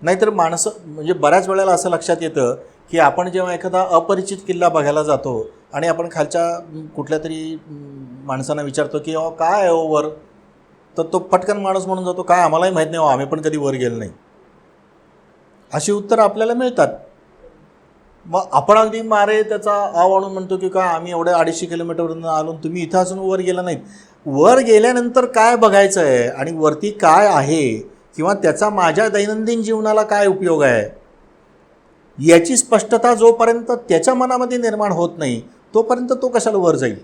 नाहीतर माणसं म्हणजे बऱ्याच वेळेला असं लक्षात येतं की आपण जेव्हा एखादा अपरिचित किल्ला बघायला जातो आणि आपण खालच्या कुठल्या तरी माणसांना विचारतो की काय आहे वर, तर तो पटकन माणूस म्हणून जातो काय आम्हालाही माहीत नाही, आम्ही पण कधी वर गेलो नाही, अशी उत्तरं आपल्याला मिळतात. मग आपण अगदी मारे त्याचा आव आणून म्हणतो की काय आम्ही एवढ्या 250 किलोमीटरवरून आलो, तुम्ही इथं असून वर गेला नाहीत. वर गेल्यानंतर काय बघायचं आहे आणि वरती काय आहे किंवा त्याचा माझ्या दैनंदिन जीवनाला काय उपयोग आहे याची स्पष्टता जोपर्यंत त्याच्या मनामध्ये निर्माण होत नाही तोपर्यंत तो कशाला वर जाईल.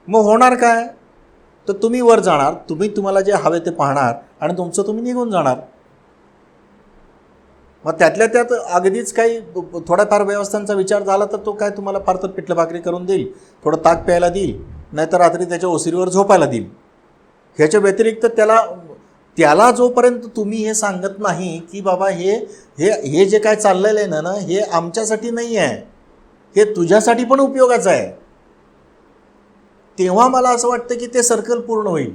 मग होणार काय, तर तुम्ही वर जाणार, तुम्हाला जे हवे ते पाहणार आणि तुमचं तुम्ही निघून जाणार. मग त्यातल्या त्यात अगदीच काही थोड्याफार व्यवस्थांचा विचार झाला तर तो काय तुम्हाला फार तर पिठलं भाकरी करून देईल, थोडं ताक प्यायला देईल, नाहीतर रात्री त्याच्या ओसिरीवर झोपायला देईल. ह्याच्या व्यतिरिक्त त्याला जोपर्यंत तुम्ही हे सांगत नाही की बाबा हे जे काय चाललेलं आहे ना हे आमच्यासाठी नाही आहे, हे तुझ्यासाठी पण उपयोगाचं आहे, तेव्हा मला असं वाटतं की ते सर्कल पूर्ण होईल.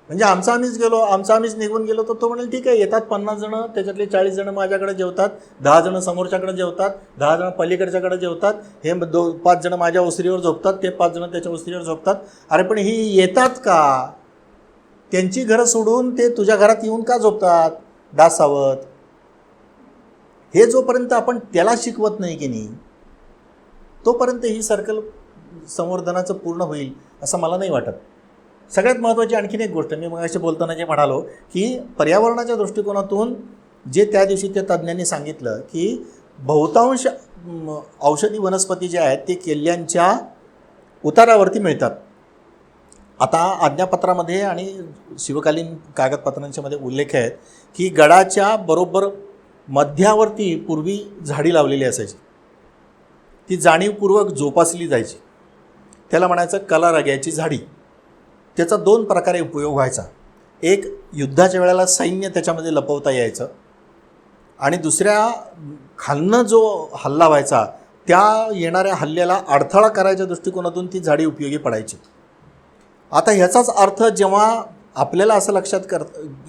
म्हणजे आम्हीच गेलो, आम्हीच निघून गेलो, तर तो म्हणेल ठीक आहे, येतात 50 जणं, त्याच्यातले 40 जणं माझ्याकडे जेवतात, 10 जणं समोरच्याकडे जेवतात, 10 जणं पलीकडच्याकडे जेवतात, हे 5 जणं माझ्या ओसरीवर झोपतात, ते 5 जणं त्याच्या ओसरीवर झोपतात. अरे पण ही येतात का? त्यांची घरं सोडून ते तुझ्या घरात येऊन का झोपतात दास सावत? हे जोपर्यंत आपण त्याला शिकवत नाही की नाही, तोपर्यंत ही सर्कल संवर्धनाचं पूर्ण होईल असं मला नाही वाटत. सगळ्यात महत्त्वाची आणखीन एक गोष्ट, मी मगाशी बोलताना जे म्हणालो की पर्यावरणाच्या दृष्टिकोनातून जे त्या दिवशी त्या तज्ज्ञांनी सांगितलं की बहुतांश औषधी वनस्पती जे आहेत ते किल्ल्यांच्या उतारावरती मिळतात. आता आज्ञापत्रामध्ये आणि शिवकालीन कागदपत्रांच्या मध्ये उल्लेख आहेत की गडाच्या बरोबर मध्यावरती पूर्वी झाडी लावलेली असायची, ती जाणीवपूर्वक जोपासली जायची. त्याला म्हणायचं कलारग्याची झाडी. त्याचा 2 प्रकारे उपयोग व्हायचा. एक, युद्धाच्या वेळेला सैन्य त्याच्यामध्ये लपवता यायचं, आणि दुसऱ्या, खालनं जो हल्ला व्हायचा त्या येणाऱ्या हल्ल्याला अडथळा करायच्या दृष्टिकोनातून ती झाडी उपयोगी पडायची. आता ह्याचाच अर्थ जेव्हा आपल्याला असं लक्षात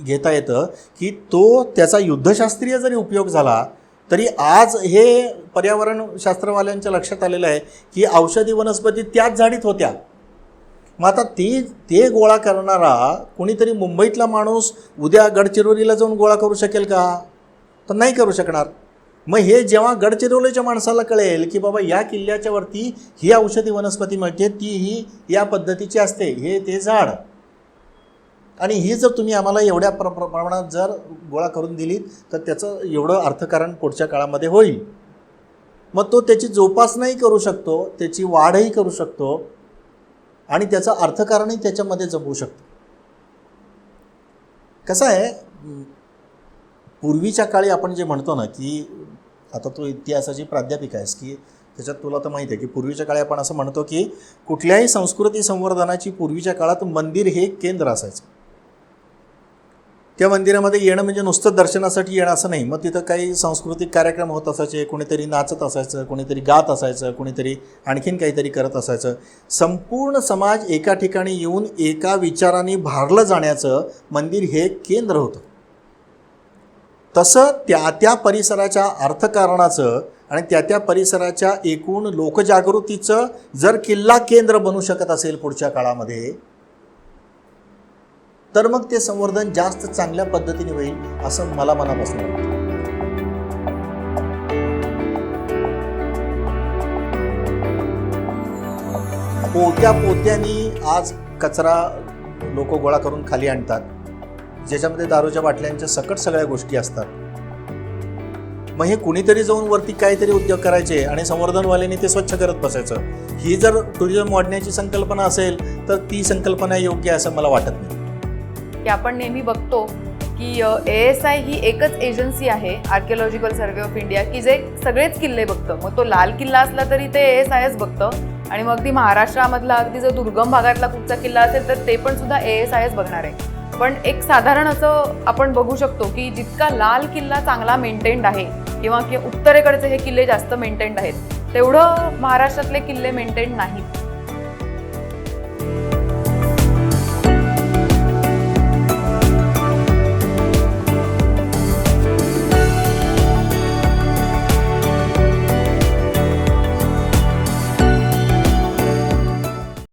घेता येतं की तो त्याचा युद्धशास्त्रीय जरी उपयोग झाला तरी आज हे पर्यावरणशास्त्रवाल्यांच्या लक्षात आलेलं आहे की औषधी वनस्पती त्याच झाडीत होत्या. मग आता ते गोळा करणारा कोणीतरी मुंबईतला माणूस उद्या गडचिरोलीला जाऊन गोळा करू शकेल का? तर नाही करू शकणार. मग हे जेव्हा गडचिरोलीच्या माणसाला कळेल की बाबा या किल्ल्याच्या वरती ही औषधी वनस्पती मिळते, ती ही या पद्धतीची असते, हे ते झाड, आणि ही जर तुम्ही आम्हाला एवढ्या प्रमाणात जर गोळा करून दिलीत तर त्याचं एवढं अर्थकारण पुढच्या काळामध्ये होईल. मग तो त्याची जोपासनाही करू शकतो, त्याची वाढही करू शकतो, आणि त्याचं अर्थकारणही त्याच्यामध्ये जमवू शकतो. कसं आहे, पूर्वीच्या काळी आपण जे म्हणतो ना की आता तू इतिहासाची प्राध्यापिका आहेस की त्याच्यात तुला तर माहिती आहे की पूर्वीच्या काळी आपण असं म्हणतो की कुठल्याही संस्कृती संवर्धनाची पूर्वीच्या काळात मंदिर हे केंद्र असायचं. त्या मंदिरामध्ये येणं म्हणजे नुसतं दर्शनासाठी येणं असं नाही. मग तिथं काही सांस्कृतिक कार्यक्रम होत असायचे, कोणीतरी नाचत असायचं, कोणीतरी गात असायचं, कोणीतरी आणखीन काहीतरी करत असायचं. संपूर्ण समाज एका ठिकाणी येऊन एका विचाराने भारलं जाण्याचं मंदिर हे केंद्र होतं. तसं त्या परिसराच्या अर्थकारणाचं आणि त्या परिसराच्या एकूण लोकजागृतीचं जर किल्ला केंद्र बनू शकत असेल पुढच्या काळामध्ये, तर मग ते संवर्धन जास्त चांगल्या पद्धतीने होईल असं मला मनापासून वाटतं. पोत्यांनी आज कचरा लोक गोळा करून खाली आणतात, ज्याच्यामध्ये दारूच्या बाटल्यांच्या सकट सगळ्या गोष्टी असतात. मग हे कुणीतरी जाऊन वरती काहीतरी उद्योग करायचे आणि संवर्धनवाल्यांनी ते स्वच्छ करत बसायचं. ही जर टुरिझम वाढण्याची संकल्पना असेल तर ती संकल्पना योग्य आहे असं मला वाटत नाही. की आपण नेहमी बघतो की ASI ही एकच एजन्सी आहे, आर्किओलॉजिकल सर्वे ऑफ इंडिया, की जे सगळेच किल्ले बघतं. मग तो लाल किल्ला असला तरी ते ASIच बघतं, आणि मग ती महाराष्ट्रामधला अगदी जो दुर्गम भागातला कुठचा किल्ला असेल तर ते पण सुद्धा ASIच बघणार आहे. पण एक साधारण असं आपण बघू शकतो की जितका लाल किल्ला चांगला मेंटेन्ड आहे किंवा उत्तरेकडचे हे किल्ले जास्त मेंटेन्ड आहेत, तेवढं महाराष्ट्रातले किल्ले मेंटेन्ड नाहीत.